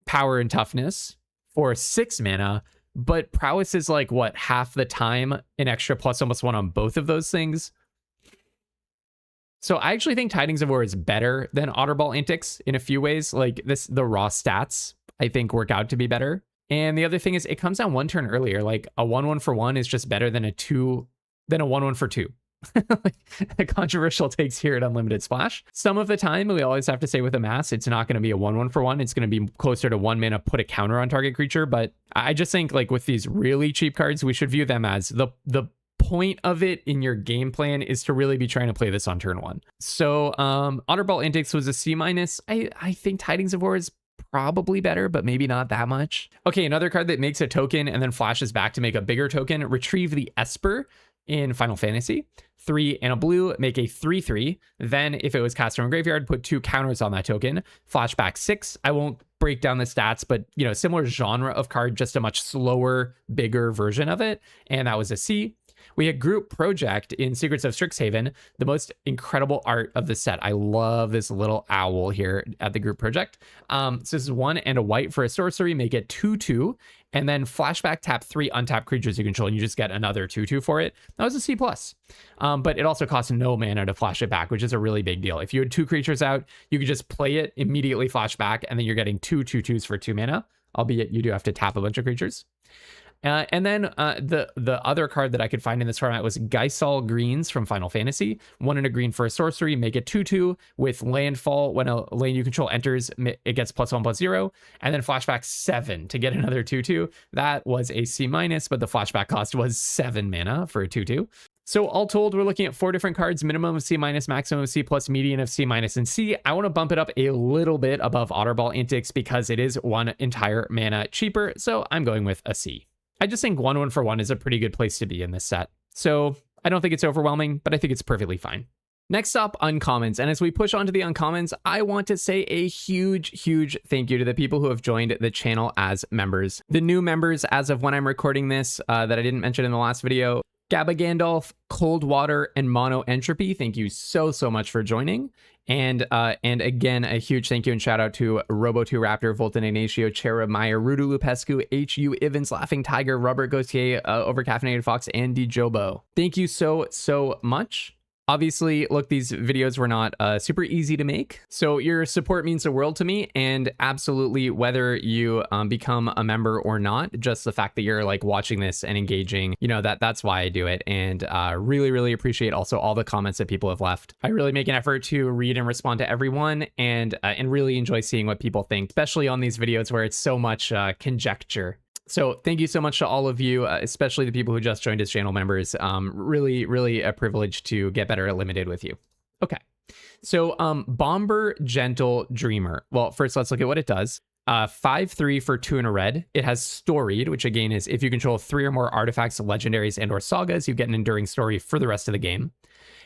power and toughness for 6 mana. But prowess is like, what, half the time an extra +1/+1 on both of those things? So I actually think Tidings of War is better than Otterball Antics in a few ways. Like the raw stats, I think, work out to be better. And the other thing is it comes down 1 turn earlier. Like a 1/1 for 1 is just better than a 1/1 for 2. Like, controversial takes here at Unlimited Splash. Some of the time, we always have to say with Amass, it's not going to be a 1/1 for 1. It's going to be closer to 1 mana, put a counter on target creature. But I just think, like, with these really cheap cards, we should view them as the point of it in your game plan is to really be trying to play this on turn 1. So Otterball Antics was a C-. I think Tidings of War is probably better, but maybe not that much. Okay, another card that makes a token and then flashes back to make a bigger token. Retrieve the Esper in Final Fantasy. 3 and a blue, make a 3/3. Then if it was cast from a graveyard, put 2 counters on that token. Flashback 6. I won't break down the stats, but similar genre of card, just a much slower, bigger version of it. And that was a C. We had Group Project in Secrets of Strixhaven, the most incredible art of the set. I love this little owl here at the Group Project. So this is 1 and a white for a sorcery, make it 2/2, and then flashback tap 3 untapped creatures you control, and you just get another 2/2 for it. That was a C+. But it also costs no mana to flash it back, which is a really big deal. If you had 2 creatures out, you could just play it, immediately flash back, and then you're getting 2 2/2s for 2 mana, albeit you do have to tap a bunch of creatures. And then the other card that I could find in this format was Geisal Greens from Final Fantasy. 1 and a green for a sorcery, make it 2/2 with landfall. When a lane you control enters, it gets +1/+0, and then flashback 7 to get another 2/2. That was a C-, but the flashback cost was 7 mana for a 2/2. So all told, we're looking at 4 different cards, minimum of C-, maximum of C+, median of C-, and C. I want to bump it up a little bit above Otterball Antics because it is 1 entire mana cheaper, so I'm going with a C. I just think 1 for 1 is a pretty good place to be in this set. So I don't think it's overwhelming, but I think it's perfectly fine. Next up, uncommons. And as we push on to the uncommons, I want to say a huge thank you to the people who have joined the channel as members. The new members, as of when I'm recording this, that I didn't mention in the last video, Gabba Gandalf, Cold Water, and Mono Entropy. Thank you so much for joining. And again, a huge thank you and shout out to Robo2 Raptor, Voltan Ignacio, Cherub Meyer, Rudu Lupescu, HU Ivans, Laughing Tiger, Robert Gautier, Overcaffeinated Fox, and DJobo. Thank you so much. Obviously, look, these videos were not super easy to make, so your support means the world to me, and absolutely, whether you become a member or not, just the fact that you're like watching this and engaging, you know, that's why I do it, and really appreciate also all the comments that people have left. I really make an effort to read and respond to everyone, and really enjoy seeing what people think, especially on these videos where it's so much conjecture. So thank you so much to all of you, especially the people who just joined as channel members. Really a privilege to get better at limited with you. Okay, so Bombur Gentle Dreamer. Well, first let's look at what it does. 5/3 for 2 and a red. It has Storied, which again is if you control 3 or more artifacts, legendaries, and or sagas, you get an enduring story for the rest of the game.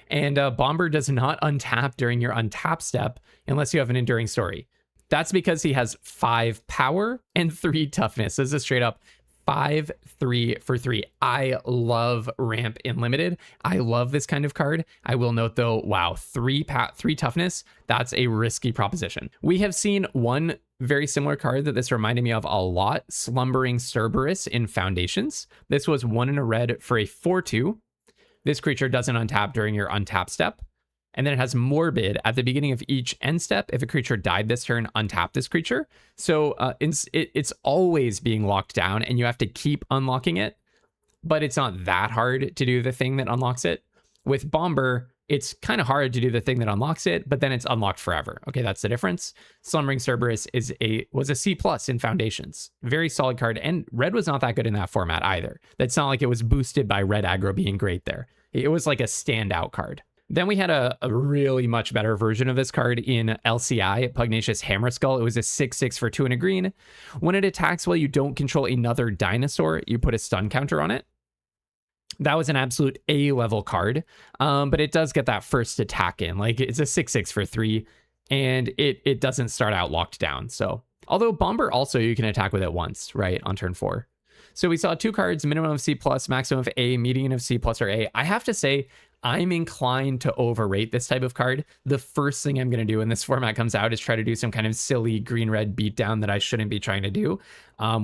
And Bombur does not untap during your untap step unless you have an enduring story. That's because he has 5 power and 3 toughness. This is straight up 5/3 for 3. I love ramp in limited. I love this kind of card. I will note though, wow, 3 toughness, that's a risky proposition. We have seen one very similar card that this reminded me of a lot, Slumbering Cerberus in Foundations. This was 1 and a red for a 4/2. This creature doesn't untap during your untap step. And then it has Morbid at the beginning of each end step. If a creature died this turn, untap this creature. So it's always being locked down and you have to keep unlocking it, but it's not that hard to do the thing that unlocks it. With Bombur, it's kind of hard to do the thing that unlocks it, but then it's unlocked forever. Okay, that's the difference. Slumbering Cerberus was a C+ in Foundations. Very solid card, and red was not that good in that format either. That's not like it was boosted by red aggro being great there. It was like a standout card. Then we had a really much better version of this card in LCI, Pugnacious Hammerskull. It was a 6/6 for 2 and a green. When it attacks while you don't control another dinosaur, you put a stun counter on it. That was an absolute A-level card, but it does get that first attack in. Like, it's a 6/6 for 3, and it doesn't start out locked down. So, although Bombur also you can attack with it once, right, on turn 4. So we saw 2 cards, minimum of C+, maximum of A, median of C+ or A. I have to say, I'm inclined to overrate this type of card. The first thing I'm going to do when this format comes out is try to do some kind of silly green-red beatdown that I shouldn't be trying to do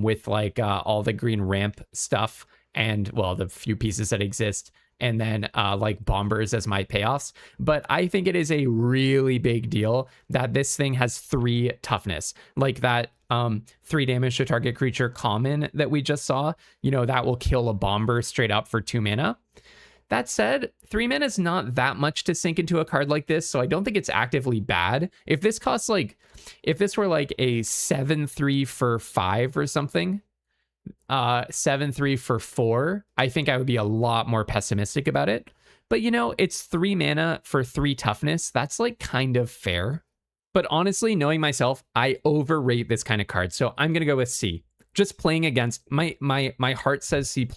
with like all the green ramp stuff and, well, the few pieces that exist, and then like Bomburs as my payoffs. But I think it is a really big deal that this thing has 3 toughness, like that 3 damage to target creature common that we just saw. You know, that will kill a Bombur straight up for 2 mana. That said, 3 mana is not that much to sink into a card like this, so I don't think it's actively bad. If this costs like, if this were like a 7/3 for 5 or something, 7/3 for 4, I think I would be a lot more pessimistic about it. But you know, it's 3 mana for 3 toughness. That's like kind of fair. But honestly, knowing myself, I overrate this kind of card, so I'm gonna go with C. Just playing against my heart says C+,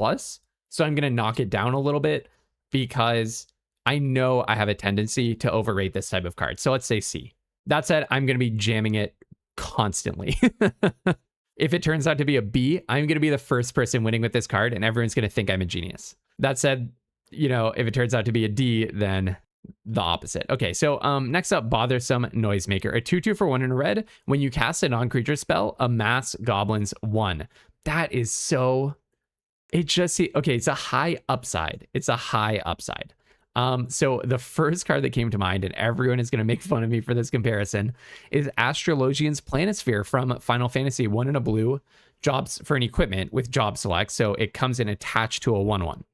so I'm gonna knock it down a little bit, because I know I have a tendency to overrate this type of card. So let's say C. That said, I'm going to be jamming it constantly. If it turns out to be a B, I'm going to be the first person winning with this card, and everyone's going to think I'm a genius. That said, you know, if it turns out to be a D, then the opposite. Okay, so next up, Bothersome Noisemaker. A 2/2 for 1 in a red. When you cast a non-creature spell, amass goblins 1. That is so... It just... Okay, it's a high upside. It's a high upside. So the first card that came to mind, and everyone is going to make fun of me for this comparison, is Astrologian's Planisphere from Final Fantasy. 1 in a blue, jobs for an equipment with job select, so it comes in attached to a 1/1.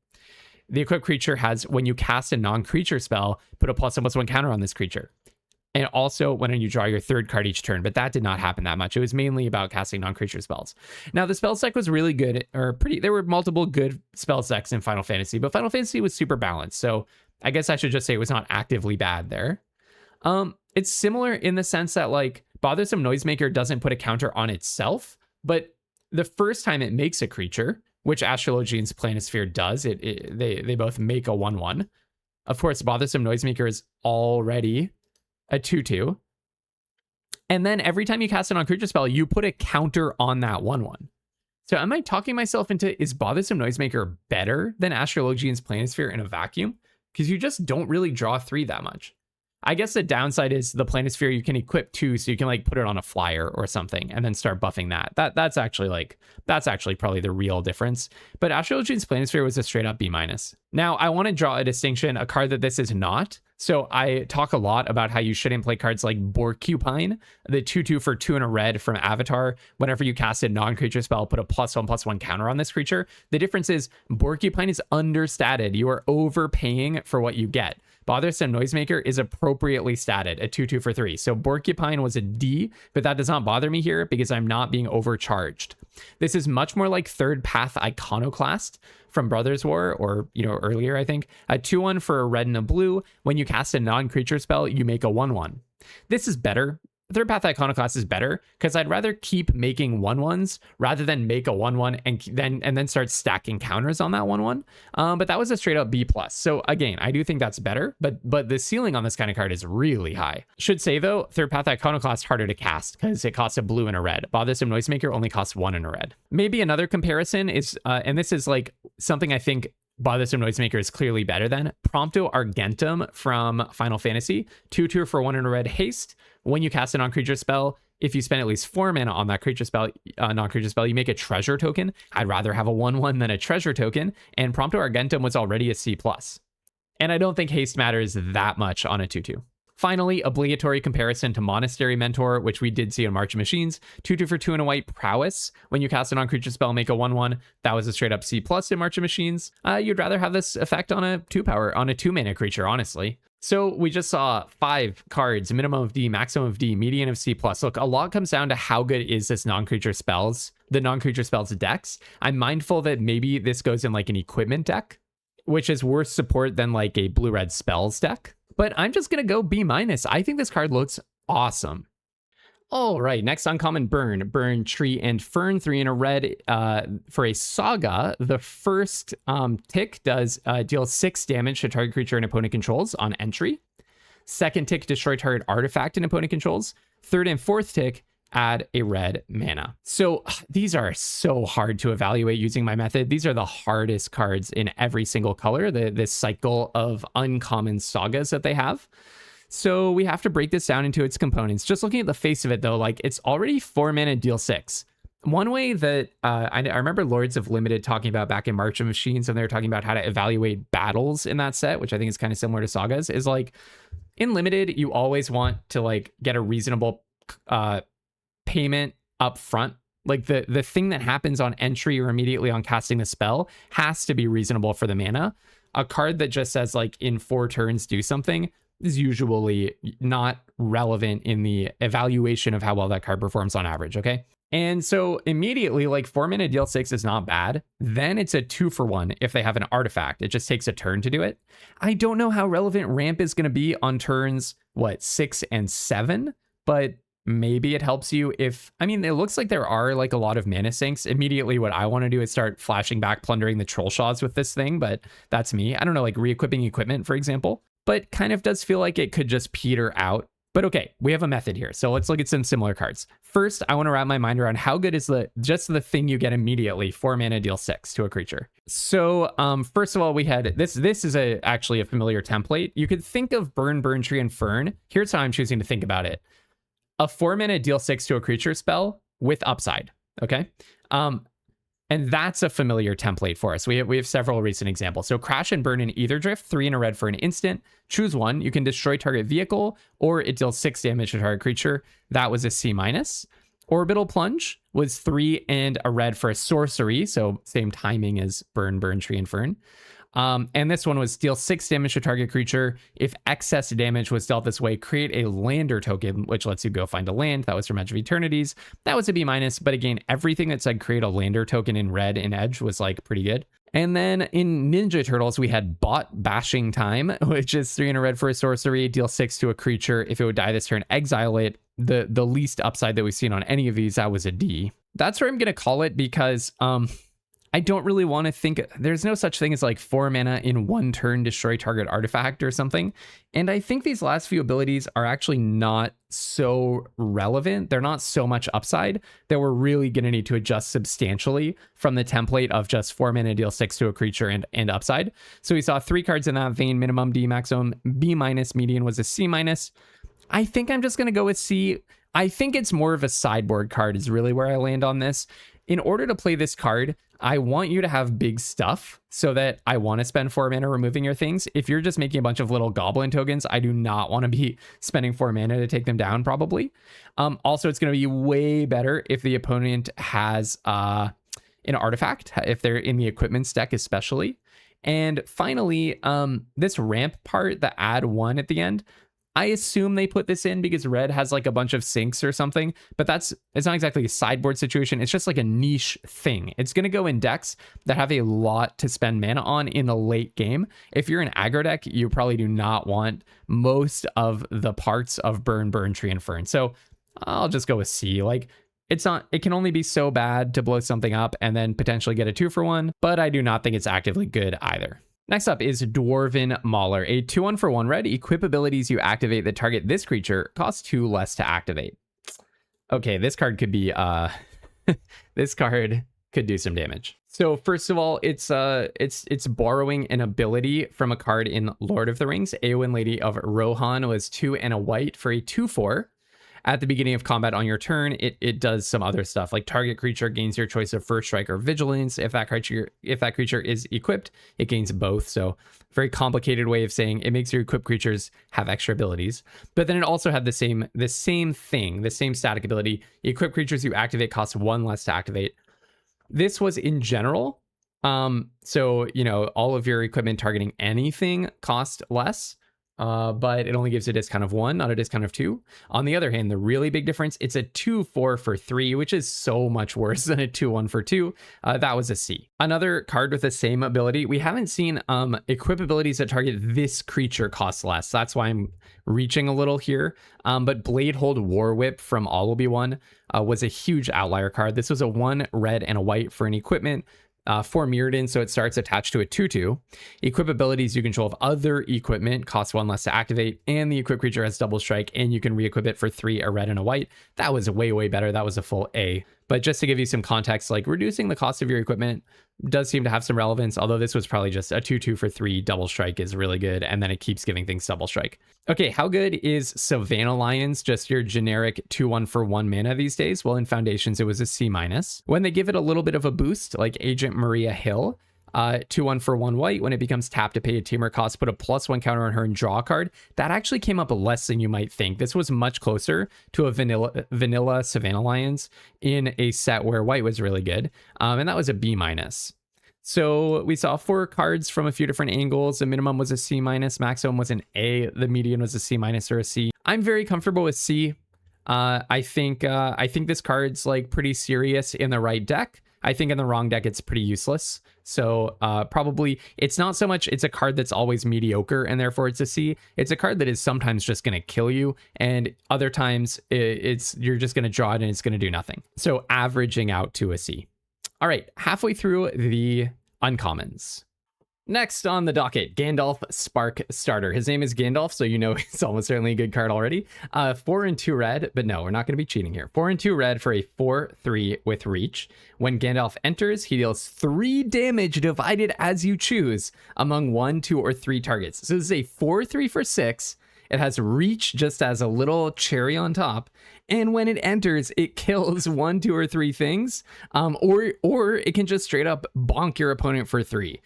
The equipped creature has, when you cast a non-creature spell, put a +1/+1 counter on this creature. And also when you draw your third card each turn, but that did not happen that much. It was mainly about casting non-creature spells. Now, the spell deck was really good, or pretty, there were multiple good spell decks in Final Fantasy, but Final Fantasy was super balanced, so I guess I should just say it was not actively bad there. It's similar in the sense that, like, Bothersome Noisemaker doesn't put a counter on itself, but the first time it makes a creature, which Astrologian's Planisphere does, they both make a 1/1. Of course, Bothersome Noisemaker is already a 2/2. And then every time you cast a non-creature spell, you put a counter on that 1/1. So am I talking myself into, is Bothersome Noisemaker better than Astrologian's Planisphere in a vacuum? Because you just don't really draw 3 that much. I guess the downside is the Planisphere you can equip 2, so you can like put it on a flyer or something and then start buffing that. That's actually probably the real difference. But Astrologian's Planisphere was a straight up B-. Now, I want to draw a distinction, a card that this is not. So I talk a lot about how you shouldn't play cards like Borcupine, the 2/2 for 2 in a red from Avatar. Whenever you cast a non-creature spell, put a +1/+1 counter on this creature. The difference is Borcupine is understated. You are overpaying for what you get. Bothersome Noisemaker is appropriately statted, a 2/2 for 3. So Borcupine was a D, but that does not bother me here because I'm not being overcharged. This is much more like Third Path Iconoclast from Brothers War, or, you know, earlier, I think. A 2/1 for a red and a blue. When you cast a non-creature spell, you make a 1/1. This is better. Third Path Iconoclast is better because I'd rather keep making 1/1s rather than make a 1/1 and then start stacking counters on that 1/1. But that was a straight up B+. So again, I do think that's better, but the ceiling on this kind of card is really high. Should say though, Third Path Iconoclast harder to cast because it costs a blue and a red. Bothersome Noisemaker only costs 1 and a red. Maybe another comparison is, and this is like something I think Bothersome Noisemaker is clearly better than, Prompto Argentum from Final Fantasy. 2/2 for 1 and a red haste. When you cast a non-creature spell, if you spend at least 4 mana on that creature spell, non-creature spell, you make a treasure token. I'd rather have a 1/1 than a treasure token, and Prompto Argentum was already a C+. And I don't think haste matters that much on a 2/2. Finally, obligatory comparison to Monastery Mentor, which we did see in March of Machines. 2/2 for 2 and a white Prowess. When you cast a non-creature spell, make a 1/1. That was a straight up C+ in March of Machines. You'd rather have this effect on a 2 mana creature, honestly. So we just saw 5 cards, minimum of D, maximum of D, median of C+. Look, a lot comes down to how good is this non-creature spells, the non-creature spells decks. I'm mindful that maybe this goes in like an equipment deck, which is worse support than like a blue-red spells deck. But I'm just going to go B-. I think this card looks awesome. All right, next uncommon Burn. Burn, Tree, and Fern, 3 in a red for a Saga. The first tick does deal 6 damage to target creature and opponent controls on entry. Second tick, destroy target artifact and opponent controls. Third and fourth tick, add a red mana. So these are so hard to evaluate using my method. These are the hardest cards in every single color, this cycle of uncommon sagas that they have. So we have to break this down into its components. Just looking at the face of it though, like it's already 4 mana, deal 6. One way that I remember Lords of Limited talking about back in March of Machines, and they were talking about how to evaluate battles in that set, which I think is kind of similar to sagas, is like in Limited, you always want to like get a reasonable payment up front. Like the thing that happens on entry or immediately on casting the spell has to be reasonable for the mana. A card that just says like in 4 turns do something is usually not relevant in the evaluation of how well that card performs on average, okay? And so immediately, like 4 mana deal 6 is not bad. Then it's a 2 for 1 if they have an artifact. It just takes a turn to do it. I don't know how relevant ramp is going to be on turns, 6 and 7, but maybe it helps you if, I mean, it looks like there are like a lot of mana sinks. Immediately what I want to do is start flashing back, plundering the troll shaws with this thing, but that's me. I don't know, like re-equipping equipment, for example, but kind of does feel like it could just peter out But okay, we have a method here. So let's look at some similar cards. First, I want to wrap my mind around how good is just the thing you get immediately. 4 mana, deal 6 to a creature. So first of all, we had this. This is actually a familiar template. You could think of Burn, Burn Tree, and Fern. Here's how I'm choosing to think about it. A 4 mana, deal 6 to a creature spell with upside. Okay. And that's a familiar template for us. We have several recent examples. So Crash and Burn in Either Drift, 3 and a red for an instant. Choose one. You can destroy target vehicle, or it deals 6 damage to target creature. That was a C-. Orbital Plunge was 3 and a red for a sorcery. So same timing as Burn, Burn Tree, and Fern. And this one was deal 6 damage to target creature. If excess damage was dealt this way, create a lander token, which lets you go find a land. That was from Edge of Eternities. That was a B-. But again, everything that said create a lander token in red in Edge was like pretty good. And then in Ninja Turtles, we had Bot Bashing Time, which is 3 and a red for a sorcery, deal 6 to a creature. If it would die this turn, exile it. The least upside that we've seen on any of these, that was a D. That's where I'm going to call it because I don't really want to think, there's no such thing as like 4 mana in 1 turn destroy target artifact or something. And I think these last few abilities are actually not so relevant. They're not so much upside that we're really going to need to adjust substantially from the template of just 4 mana, deal 6 to a creature and upside. So we saw 3 cards in that vein, minimum D, maximum B-, median was a C-. I think I'm just going to go with C. I think it's more of a sideboard card is really where I land on this. In order to play this card, I want you to have big stuff so that I want to spend 4 mana removing your things. If you're just making a bunch of little goblin tokens, I do not want to be spending 4 mana to take them down, probably. Also, it's going to be way better if the opponent has an artifact, if they're in the equipment deck especially. And finally, this ramp part, the add 1 at the end, I assume they put this in because red has like a bunch of sinks or something, but it's not exactly a sideboard situation. It's just like a niche thing. It's going to go in decks that have a lot to spend mana on in the late game. If you're an aggro deck, you probably do not want most of the parts of Burn, Burn Tree, and Fern. So I'll just go with C. Like it can only be so bad to blow something up and then potentially get a 2-for-1, but I do not think it's actively good either. Next up is Dwarven Mauler, a 2-1 for 1 red. Equip abilities you activate that target this creature cost 2 less to activate. Okay, this card could be this card could do some damage. So first of all, it's borrowing an ability from a card in Lord of the Rings. Eowyn, Lady of Rohan was 2 and a white for a 2-4. At the beginning of combat on your turn, it does some other stuff, like target creature gains your choice of First Strike or Vigilance. If that creature is equipped, it gains both. So very complicated way of saying it makes your equipped creatures have extra abilities. But then it also had the same thing, the same static ability. Equipped creatures you activate cost 1 less to activate. This was in general. So, you know, all of your equipment targeting anything cost less. But it only gives a discount of 1, not a discount of 2. On the other hand, the really big difference, it's a 2-4 for 3, which is so much worse than a 2-1 for 2. That was a C. Another card with the same ability. We haven't seen equip abilities that target this creature cost less. That's why I'm reaching a little here. But Bladehold War Whip from All Will Be One was a huge outlier card. This was a 1 red and a white for an equipment. For Mirrodin, so it starts attached to a 2-2. Equip abilities you control of other equipment cost 1 less to activate, and the equipped creature has double strike, and you can re-equip it for 3, a red and a white. That was way, way better. That was a full A. But just to give you some context, like reducing the cost of your equipment does seem to have some relevance, although this was probably just a 2-2 for 3. Double strike is really good, and then it keeps giving things double strike. Okay, how good is Savannah Lions, just your generic 2-1 for 1 mana these days? Well, in Foundations, it was a C-. When they give it a little bit of a boost, like Agent Maria Hill, 2-1 for 1 white, when it becomes tapped to pay a teamer cost, put a +1 counter on her and draw a card. That actually came up less than you might think. This was much closer to a vanilla Savannah Lions in a set where white was really good. And that was a B-. So we saw 4 cards from a few different angles. The minimum was a C-, maximum was an A, the median was a C- or a C. I'm very comfortable with C. I think this card's like pretty serious in the right deck. I think in the wrong deck, it's pretty useless. So probably it's not so much it's a card that's always mediocre and therefore it's a C. It's a card that is sometimes just going to kill you. And other times you're just going to draw it and it's going to do nothing. So averaging out to a C. All right, halfway through the uncommons. Next on the docket, Gandalf Spark Starter. His name is Gandalf, so you know it's almost certainly a good card already. 4 and 2 red, but no, we're not going to be cheating here. 4 and 2 red for a 4/3 with reach. When Gandalf enters, he deals 3 damage divided as you choose among 1, 2, or 3 targets. So this is a 4/3 for 6. It has reach just as a little cherry on top. And when it enters, it kills 1, 2, or 3 things. Or it can just straight up bonk your opponent for 3.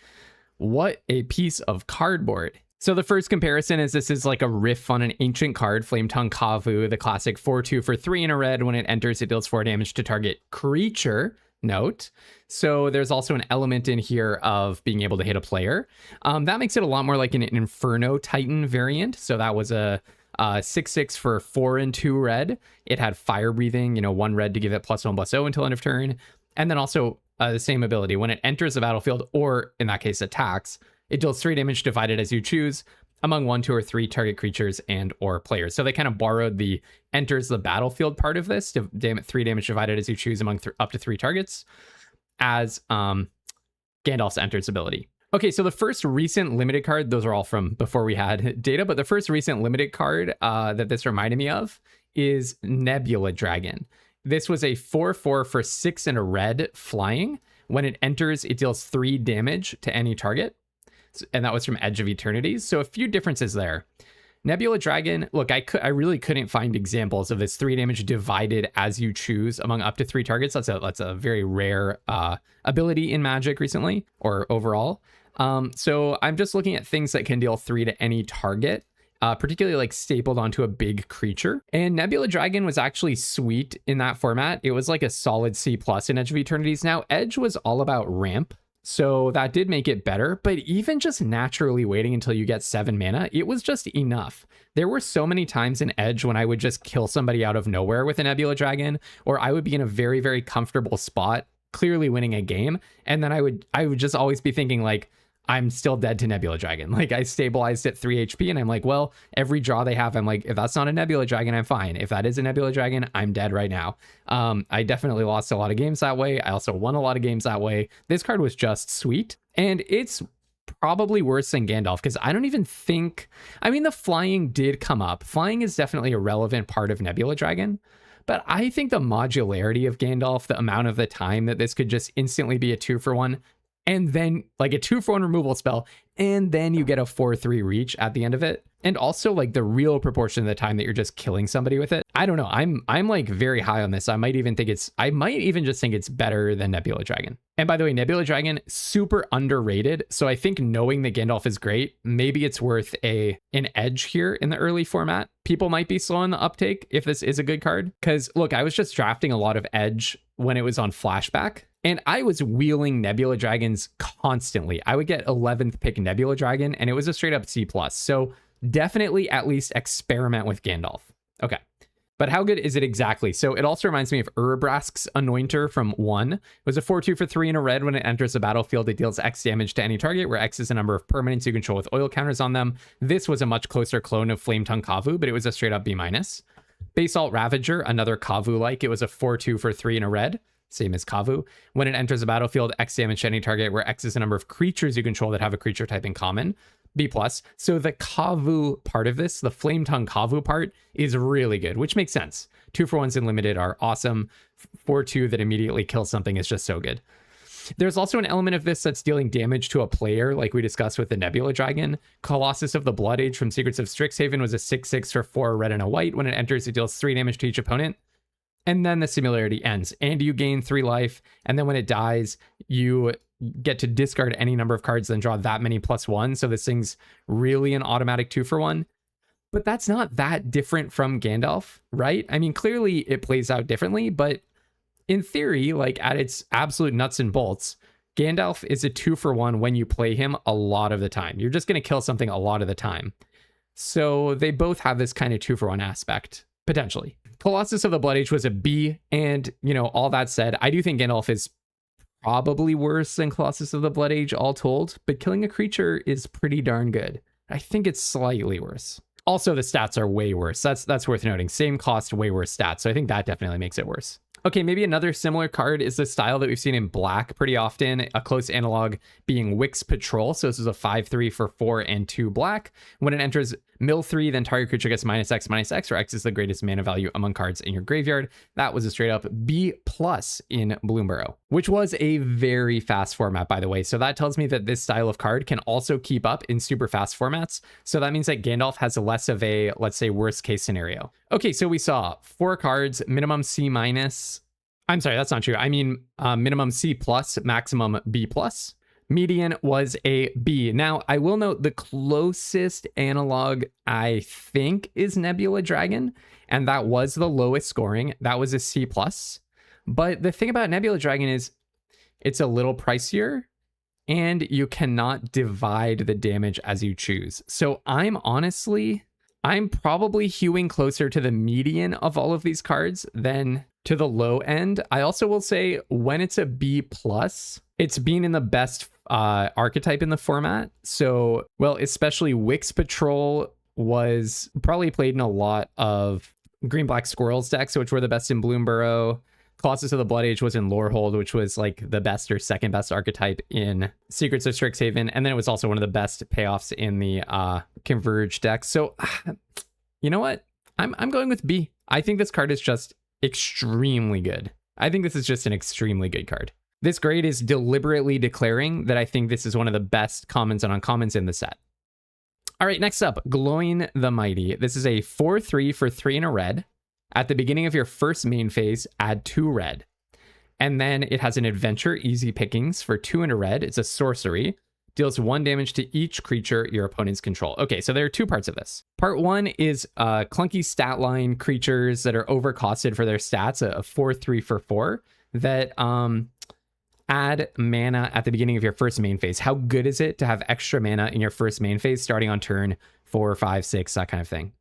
What a piece of cardboard. So the first comparison is this is like a riff on an ancient card, Flame-Tongue Kavu, the classic 4/2 for 3 in a red. When it enters, it deals 4 damage to target creature. Note. So there's also an element in here of being able to hit a player. That makes it a lot more like an Inferno Titan variant. So that was a 6/6 for 4 and 2 red. It had fire breathing, 1 red to give it +1/+0 until end of turn. And then also the same ability. When it enters the battlefield, or in that case attacks, it deals 3 damage divided as you choose among 1, 2, or 3 target creatures and or players. So they kind of borrowed the enters the battlefield part of this to 3 damage divided as you choose among up to 3 targets as Gandalf's enters ability. Okay, so the first recent limited card, those are all from before we had data, but the first recent limited card that this reminded me of is Nebula Dragon. This was a 4/4 for 6 and a red flying. When it enters, it deals 3 damage to any target. And that was from Edge of Eternities. So a few differences there. Nebula Dragon, look, I really couldn't find examples of this 3 damage divided as you choose among up to 3 targets. That's a very rare ability in Magic recently, or overall. So I'm just looking at things that can deal 3 to any target. Particularly like stapled onto a big creature. And Nebula Dragon was actually sweet in that format. It was like a solid C+ in Edge of Eternities. Now, Edge was all about ramp, so that did make it better, but even just naturally waiting until you get 7 mana, it was just enough. There were so many times in Edge when I would just kill somebody out of nowhere with a Nebula Dragon, or I would be in a very, very comfortable spot, clearly winning a game, and then I would just always be thinking like, I'm still dead to Nebula Dragon. Like I stabilized at 3 HP and I'm like, well, every draw they have, I'm like, if that's not a Nebula Dragon, I'm fine. If that is a Nebula Dragon, I'm dead right now. I definitely lost a lot of games that way. I also won a lot of games that way. This card was just sweet. And it's probably worse than Gandalf because I don't even think, the flying did come up. Flying is definitely a relevant part of Nebula Dragon. But I think the modularity of Gandalf, the amount of the time that this could just instantly be a 2-for-1, and then like a 2-for-1 removal spell, and then you get a 4/3 reach at the end of it. And also like the real proportion of the time that you're just killing somebody with it. I don't know. I'm like very high on this. I might even just think it's better than Nebula Dragon. And by the way, Nebula Dragon, super underrated. So I think knowing that Gandalf is great, maybe it's worth an edge here in the early format. People might be slow on the uptake if this is a good card. Because look, I was just drafting a lot of edge when it was on flashback. And I was wheeling Nebula Dragons constantly. I would get 11th pick Nebula Dragon, and it was a straight up C+. So definitely at least experiment with Gandalf. Okay. But how good is it exactly? So it also reminds me of Urabrask's Anointer from 1. It was a 4/2 for 3 in a red. When it enters the battlefield, it deals X damage to any target, where X is the number of permanents you control with oil counters on them. This was a much closer clone of Flame-Tongue Kavu, but it was a straight up B-. Basalt Ravager, another Kavu-like. It was a 4/2 for 3 in a red. Same as Kavu. When it enters the battlefield, X damage to any target, where X is the number of creatures you control that have a creature type in common. B+. So the Kavu part of this, the Flame-Tongue Kavu part, is really good, which makes sense. 2-for-1s in limited are awesome. 4/2 that immediately kills something is just so good. There's also an element of this that's dealing damage to a player, like we discussed with the Nebula Dragon. Colossus of the Blood Age from Secrets of Strixhaven was a 6/6 for 4 red and a white. When it enters, it deals 3 damage to each opponent. And then the similarity ends, and you gain 3 life. And then when it dies, you get to discard any number of cards, then draw that many +1. So this thing's really an automatic 2-for-1. But that's not that different from Gandalf, right? Clearly it plays out differently, but in theory, like at its absolute nuts and bolts, Gandalf is a 2-for-1 when you play him a lot of the time. You're just going to kill something a lot of the time. So they both have this kind of 2-for-1 aspect, potentially. Colossus of the Blood Age was a B, and, all that said, I do think Gandalf is probably worse than Colossus of the Blood Age, all told, but killing a creature is pretty darn good. I think it's slightly worse. Also, the stats are way worse. That's worth noting. Same cost, way worse stats, so I think that definitely makes it worse. Okay, maybe another similar card is the style that we've seen in black pretty often, a close analog being Wix Patrol. So this is a 5/3 for 4 and 2 black. When it enters mill 3, then target creature gets -X/-X, where X is the greatest mana value among cards in your graveyard. That was a straight up B+ in Bloomburrow, which was a very fast format, by the way. So that tells me that this style of card can also keep up in super fast formats. So that means that Gandalf has less of a, let's say, worst case scenario. Okay, so we saw 4 cards, minimum C-. I'm sorry, that's not true. I mean, minimum C+, maximum B+. Median was a B. Now, I will note the closest analog, I think, is Nebula Dragon, and that was the lowest scoring. That was a C+. But the thing about Nebula Dragon is it's a little pricier, and you cannot divide the damage as you choose. So I'm probably hewing closer to the median of all of these cards than to the low end. I also will say when it's a B+, it's been in the best archetype in the format. So, well, especially Wix Patrol was probably played in a lot of green-black squirrels decks, which were the best in Bloomburrow. Colossus of the Blood Age was in Lorehold, which was like the best or second best archetype in Secrets of Strixhaven. And then it was also one of the best payoffs in the Converge deck. So, you know what? I'm going with B. I think this card is just extremely good. I think this is just an extremely good card. This grade is deliberately declaring that I think this is one of the best commons and uncommons in the set. All right, next up, Gloin the Mighty. This is a 4/3 for 3 and a red. At the beginning of your first main phase, add 2 red. And then it has an adventure, easy pickings for 2 and a red. It's a sorcery. Deals 1 damage to each creature your opponents control. Okay, so there are 2 parts of this. Part 1 is clunky stat line creatures that are overcosted for their stats, a 4/3 for 4, that add mana at the beginning of your first main phase. How good is it to have extra mana in your first main phase starting on turn 4, 5, 6, that kind of thing?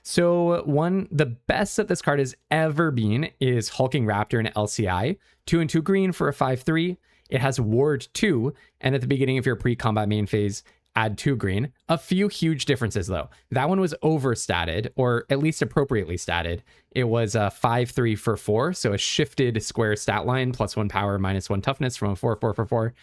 So the best that this card has ever been is Hulking Raptor in LCI. 2 and 2 green for a 5/3. It has Ward 2, and at the beginning of your pre-combat main phase, add 2 green. A few huge differences, though. That one was overstatted, or at least appropriately statted. It was a 5/3 for 4, so a shifted square stat line, +1 power, -1 toughness from a 4/4 for 4.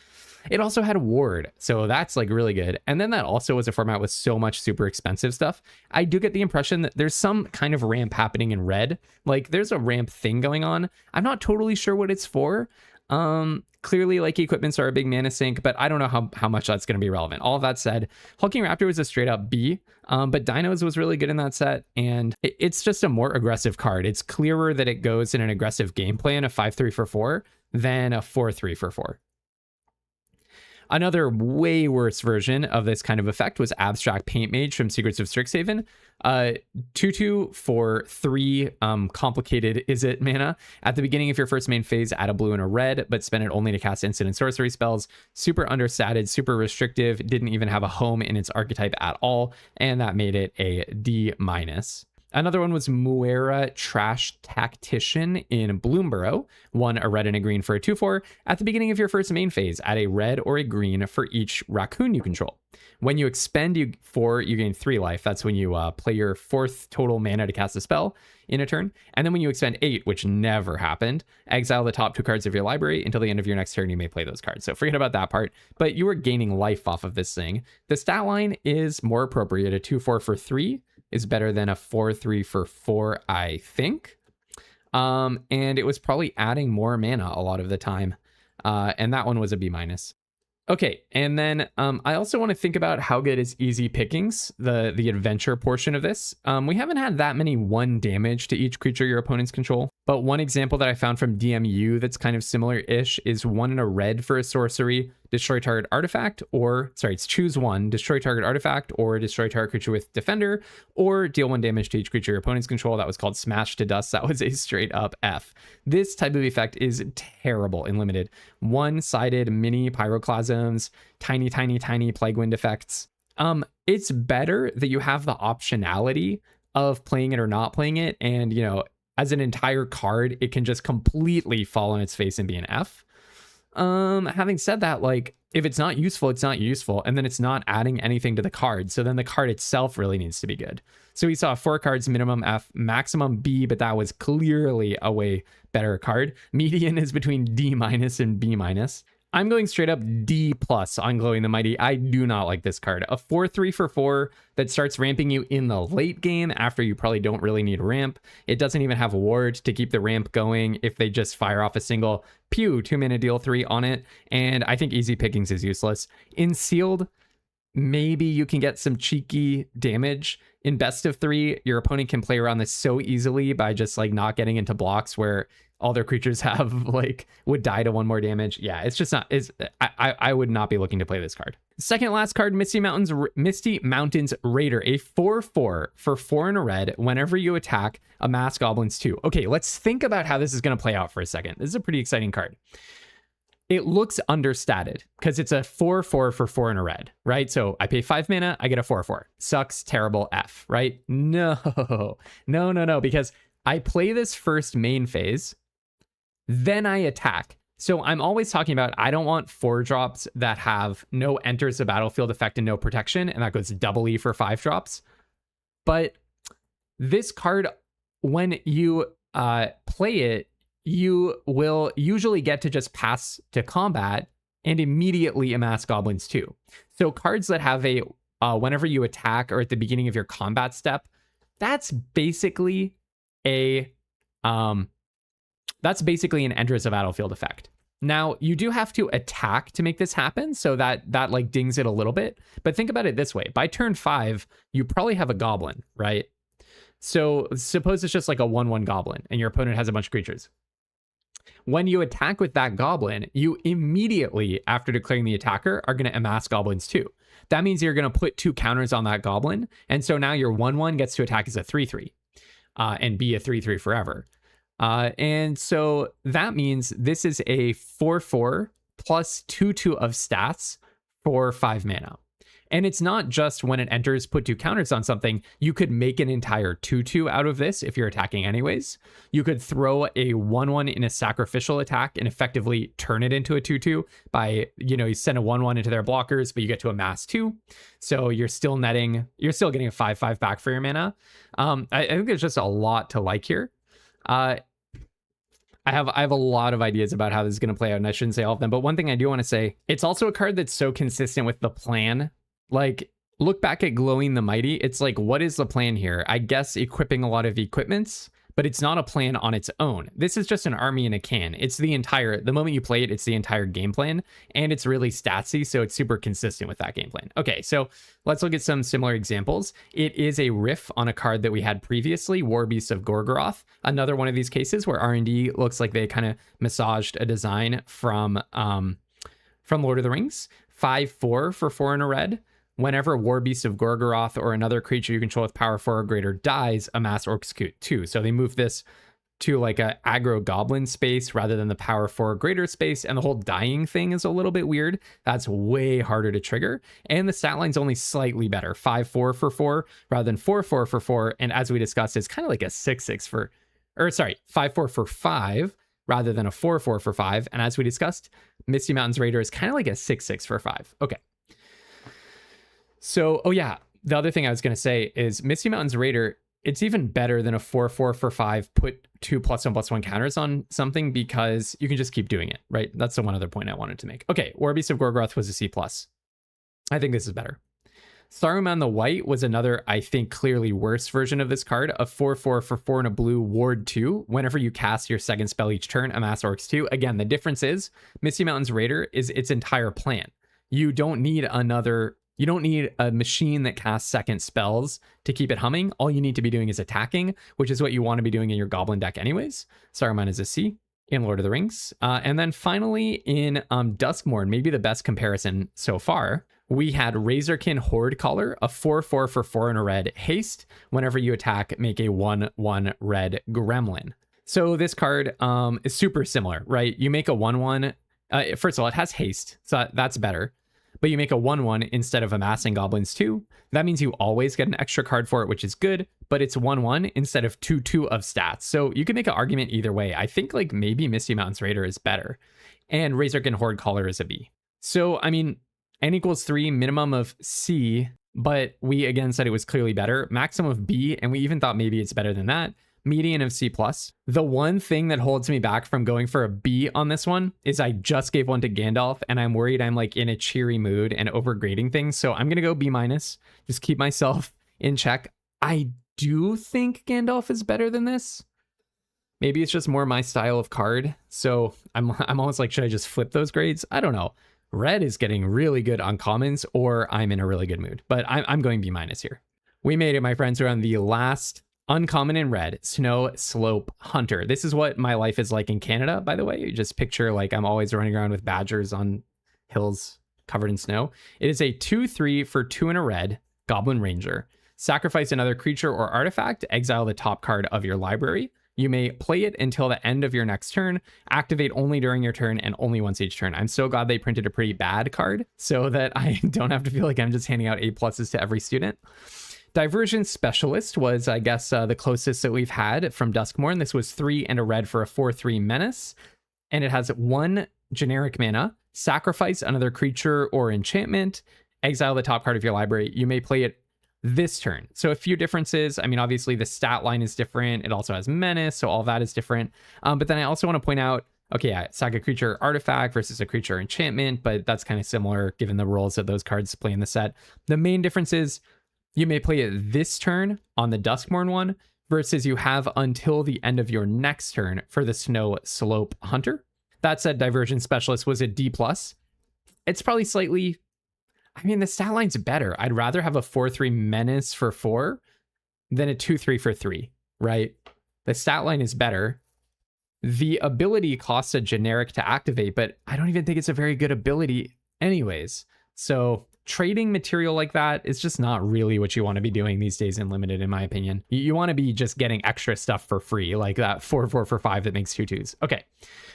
It also had Ward, so that's like really good. And then that also was a format with so much super expensive stuff. I do get the impression that there's some kind of ramp happening in red. Like there's a ramp thing going on. I'm not totally sure what it's for. Clearly, like, equipments are a big mana sink, but I don't know how much that's going to be relevant. All of that said, Hulking Raptor was a straight up B, but Dinos was really good in that set, and it's just a more aggressive card. It's clearer that it goes in an aggressive gameplay in a 5/3 for 4 than a 4/3 for 4. Another way worse version of this kind of effect was Abstract Paint Mage from Secrets of Strixhaven. 2/2 for 3 complicated is it mana. At the beginning of your first main phase, add a blue and a red, but spend it only to cast instant and sorcery spells. Super understated, super restrictive, didn't even have a home in its archetype at all, and that made it a D-. Another one was Muera Trash Tactician in Bloomburrow. 1 a red and a green for a 2/4. At the beginning of your first main phase, add a red or a green for each raccoon you control. When you expend 4, you gain 3 life. That's when you play your 4th total mana to cast a spell in a turn. And then when you expend 8, which never happened, exile the top 2 cards of your library. Until the end of your next turn, you may play those cards. So forget about that part. But you were gaining life off of this thing. The stat line is more appropriate. A 2/4 for 3 is better than a 4/3 for 4, I think. And it was probably adding more mana a lot of the time. And that one was a B-. Okay, and then I also want to think about how good is easy pickings, the adventure portion of this. We haven't had that many 1 damage to each creature your opponents control, but one example that I found from DMU that's kind of similar-ish is 1 and a red for a sorcery, destroy target artifact, or, sorry, it's choose 1, destroy target artifact, or destroy target creature with defender, or deal 1 damage to each creature your opponents control. That was called Smash to Dust. That was a straight up F. This type of effect is terrible in limited. One-sided mini pyroclasms, tiny plague wind effects. It's better that you have the optionality of playing it or not playing it, and, you know, as an entire card, it can just completely fall on its face and be an F. Having said that, like, if it's not useful, it's not useful, and then it's not adding anything to the card, so then the card itself really needs to be good. So we saw 4 cards, minimum F, maximum B, but that was clearly a way better card. Median is between D- and B-. I'm going straight up D+ on Gloin the Mighty. I do not like this card. A 4/3 for 4 that starts ramping you in the late game after you probably don't really need ramp. It doesn't even have a ward to keep the ramp going if they just fire off a single pew 2-mana deal 3 on it. And I think easy pickings is useless. In sealed, maybe you can get some cheeky damage. In best of 3, your opponent can play around this so easily by just like not getting into blocks where all their creatures have like would die to 1 more damage. Yeah, it's just not is I would not be looking to play this card. Second last card, Misty Mountains Raider, a 4/4 for 4 and a red. Whenever you attack, amass goblins 2. Okay, let's think about how this is going to play out for a second. This is a pretty exciting card. It looks understated because it's a 4/4 for 4 and a red, right? So I pay 5 mana, I get a 4/4. Sucks, terrible, F, right? No, because I play this first main phase, then I attack. So I'm always talking about, I don't want 4 drops that have no enters the battlefield effect and no protection, and that goes double E for 5 drops. But this card, when you play it, you will usually get to just pass to combat and immediately amass goblins too. So cards that have a whenever you attack or at the beginning of your combat step, that's basically an enters the battlefield effect. Now, you do have to attack to make this happen, so that like dings it a little bit. But think about it this way. By turn 5, you probably have a goblin, right? So suppose it's just like a 1/1 goblin and your opponent has a bunch of creatures. When you attack with that goblin, you immediately, after declaring the attacker, are going to amass goblins too. That means you're going to put 2 counters on that goblin. And so now your 1/1 gets to attack as a 3/3 and be a 3/3 forever. And so that means this is a 4/4 plus 2/2 of stats for 5 mana. And it's not just when it enters, put 2 counters on something. You could make an entire 2/2 out of this if you're attacking anyways. You could throw a 1/1 in a sacrificial attack and effectively turn it into a 2/2 by, you send a 1/1 into their blockers, but you get to amass 2. So you're still getting a 5/5 back for your mana. I think there's just a lot to like here. I have a lot of ideas about how this is going to play out, and I shouldn't say all of them. But one thing I do want to say, it's also a card that's so consistent with the plan. Like, look back at Gloin the Mighty. It's like, what is the plan here? I guess equipping a lot of equipments, but it's not a plan on its own. This is just an army in a can. It's the moment you play it, it's the entire game plan, and it's really statsy, so it's super consistent with that game plan. Okay, so let's look at some similar examples. It is a riff on a card that we had previously, Warbeast of Gorgoroth. Another one of these cases where R&D looks like they kind of massaged a design from Lord of the Rings. 5/4 for 4 and a red. Whenever Warbeast of Gorgoroth or another creature you control with power 4 or greater dies, amass or execute 2. So they move this to like a aggro goblin space rather than the power 4 or greater space. And the whole dying thing is a little bit weird. That's way harder to trigger. And the stat line's only slightly better. 5/4 for 4 rather than 4/4 for 4. And as we discussed, it's kind of like a 6/6 for, 5/4 for 5 rather than a 4/4 for 5. And as we discussed, Misty Mountains Raider is kind of like a 6/6 for 5. Okay. So, the other thing I was going to say is Misty Mountains Raider, it's even better than a 4/4 for 5, put 2 +1/+1 counters on something because you can just keep doing it, right? That's the one other point I wanted to make. Okay, Warbeast of Gorgoroth was a C+. I think this is better. Saruman the White was another, I think, clearly worse version of this card. A 4/4 for 4 and a blue, ward 2. Whenever you cast your second spell each turn, amass orcs 2. Again, the difference is Misty Mountains Raider is its entire plan. You don't need a machine that casts second spells to keep it humming. All you need to be doing is attacking, which is what you want to be doing in your Goblin deck anyways. Saruman is a C in Lord of the Rings. And then finally in Duskmourn, maybe the best comparison so far, we had Razorkin Horde Caller, a 4/4 for 4 and a red haste. Whenever you attack, make a 1/1 red gremlin. So this card is super similar, right? You make a 1/1. First of all, it has haste, so that's better. But you make a 1/1 instead of amassing goblins 2. That means you always get an extra card for it, which is good, but it's 1/1 instead of 2/2 of stats. So you can make an argument either way. I think like maybe Misty Mountains Raider is better, and Razorkin Horde Caller is a B. So, I mean, N = 3, minimum of C. but we again said it was clearly better. Maximum of B, and we even thought maybe it's better than that. Median of C+. The one thing that holds me back from going for a B on this one is I just gave one to Gandalf, and I'm worried I'm like in a cheery mood and overgrading things. So I'm going to go B-, just keep myself in check. I do think Gandalf is better than this. Maybe it's just more my style of card. So I'm almost like, should I just flip those grades? I don't know. Red is getting really good on commons, or I'm in a really good mood, but I'm going B- here. We made it, my friends. We're on the last uncommon in red, Snowslope Hunter. This is what my life is like in Canada, by the way. You just picture like I'm always running around with badgers on hills covered in snow. It is a 2/3 for 2 and a red Goblin Ranger. Sacrifice another creature or artifact, exile the top card of your library. You may play it until the end of your next turn, activate only during your turn and only once each turn. I'm so glad they printed a pretty bad card so that I don't have to feel like I'm just handing out A+ to every student. Diversion Specialist was, I guess, the closest that we've had from Duskmourn. This was 3 and a red for a 4/3 menace. And it has 1 generic mana, sacrifice another creature or enchantment, exile the top card of your library. You may play it this turn. So a few differences. I mean, obviously the stat line is different. It also has menace, so all that is different. But then I also want to point out, okay, yeah, sack a creature artifact versus a creature enchantment, but that's kind of similar given the roles that those cards play in the set. The main difference is you may play it this turn on the Duskmourn one versus you have until the end of your next turn for the Snowslope Hunter. That said, Diversion Specialist was a D+. It's probably slightly, I mean, the stat line's better. I'd rather have a 4/3 menace for 4 than a 2/3 for 3, right? The stat line is better. The ability costs a generic to activate, but I don't even think it's a very good ability anyways. So trading material like that is just not really what you want to be doing these days in Limited, in my opinion. You want to be just getting extra stuff for free, like that 4/4 for 5 that makes 2/2s. Okay.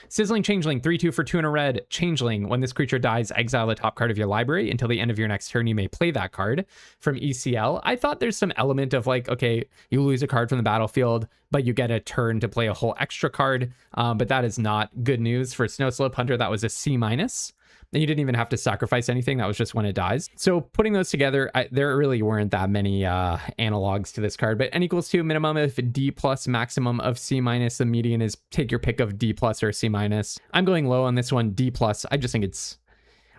Sizzling Changeling, 3/2 for 2 and a red. Changeling, when this creature dies, exile the top card of your library. Until the end of your next turn, you may play that card. From ECL, I thought there's some element of like, okay, you lose a card from the battlefield, but you get a turn to play a whole extra card. But that is not good news. For Snowslope Hunter, that was a C-. And you didn't even have to sacrifice anything. That was just when it dies. So putting those together, there really weren't that many analogs to this card. But N = 2, minimum of D+, maximum of C-. The median is take your pick of D+ or C-. I'm going low on this one, D+. I just think it's,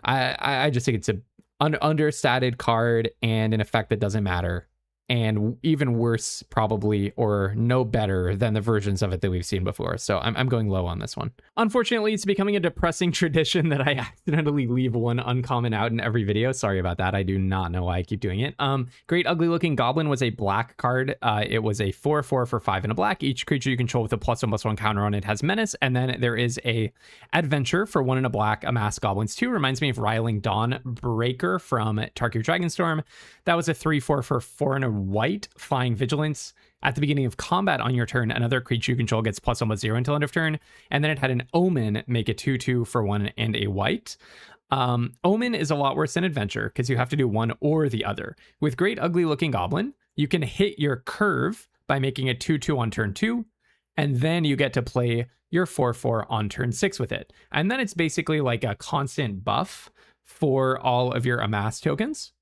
I just think it's a understated card and an effect that doesn't matter. And even worse, probably, or no better than the versions of it that we've seen before. So I'm going low on this one. Unfortunately, it's becoming a depressing tradition that I accidentally leave one uncommon out in every video. Sorry about that. I do not know why I keep doing it. Great Ugly-Looking Goblin was a black card. It was a 4/4 for 5 and a black. Each creature you control with a +1/+1 counter on it has menace. And then there is a adventure for 1 and a black, Amass Goblins 2. Reminds me of Riling Dawnbreaker from Tarkir Dragonstorm. That was a 3/4 for 4 and a white, Flying Vigilance. At the beginning of combat on your turn, another creature you control gets +1/+0 until end of turn. And then it had an Omen, make it 2/2 for 1 and a white. Omen is a lot worse than Adventure because you have to do one or the other. With Great Ugly-Looking Goblin, you can hit your curve by making it 2/2 on turn 2, and then you get to play your 4/4 on turn 6 with it. And then it's basically like a constant buff for all of your amass tokens.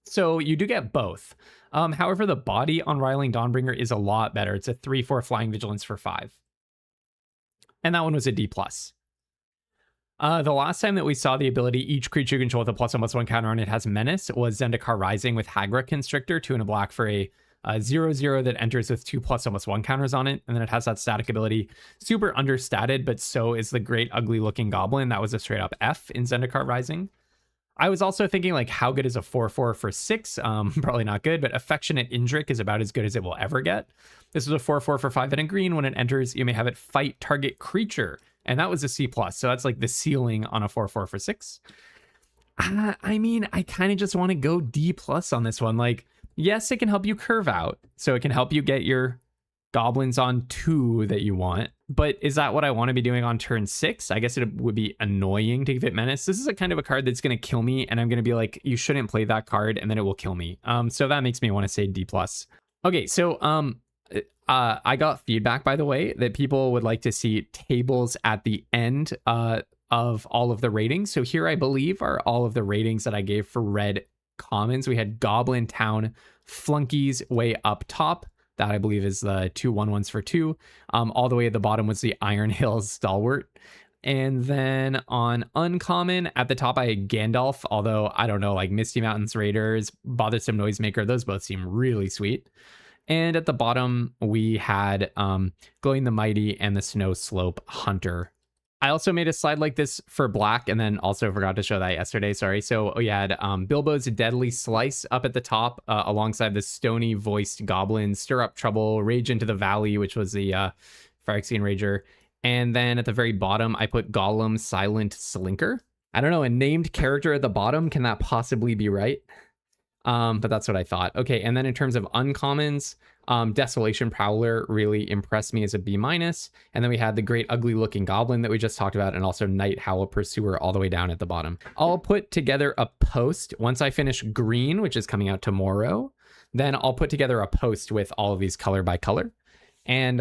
So you do get both. However, the body on Riling Dawnbringer is a lot better. It's a 3/4 Flying Vigilance for 5. And that one was a D+. The last time that we saw the ability, each creature you control with a +1/+1 counter on it has menace, was Zendikar Rising with Hagra Constrictor, 2 and a black for a 0/0 that enters with 2 +1/+1 counters on it. And then it has that static ability. Super understated, but so is the Great Ugly-Looking Goblin. That was a straight up F in Zendikar Rising. I was also thinking, like, how good is a 4/4 for 6? Probably not good, but Affectionate Indrik is about as good as it will ever get. This was a 4/4 for 5 and a green. When it enters, you may have it fight target creature. And that was a C+. So that's like the ceiling on a 4/4 for 6. I mean, I kind of just want to go D+ on this one. Like, yes, it can help you curve out. So it can help you get your goblins on 2 that you want. But is that what I want to be doing on turn 6? I guess it would be annoying to give it menace. This is a kind of a card that's going to kill me, and I'm going to be like, you shouldn't play that card, and then it will kill me. So that makes me want to say D+. Okay, so I got feedback, by the way, that people would like to see tables at the end of all of the ratings. So here, I believe, are all of the ratings that I gave for red commons. We had Goblin-town Flunkies way up top. That I believe is the 2/1/1s for 2. All the way at the bottom was the Iron Hills Stalwart. And then on uncommon, at the top I had Gandalf, although I don't know, like Misty Mountains Raiders, Bothersome Noisemaker, those both seem really sweet. And at the bottom, we had Gloin the Mighty and the Snowslope Hunter. I also made a slide like this for black, and then also forgot to show that yesterday, sorry. So we had Bilbo's Deadly Slice up at the top, alongside the Stony Voiced Goblin, Stir Up Trouble, Rage into the Valley, which was the Phyrexian Rager. And then at the very bottom, I put Gollum Silent Slinker. I don't know, a named character at the bottom, can that possibly be right? But that's what I thought. Okay, and then in terms of uncommons, Desolation Prowler really impressed me as a B-. And then we had the great Ugly-Looking Goblin that we just talked about, and also Night Howl Pursuer all the way down at the bottom. I'll put together a post once I finish Green, which is coming out tomorrow. Then I'll put together a post with all of these color by color. And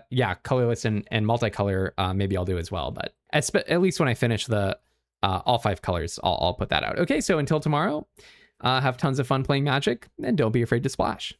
yeah, colorless and multicolor, maybe I'll do as well. But at least when I finish the all 5 colors, I'll put that out. Okay, so until tomorrow, have tons of fun playing Magic, and don't be afraid to splash.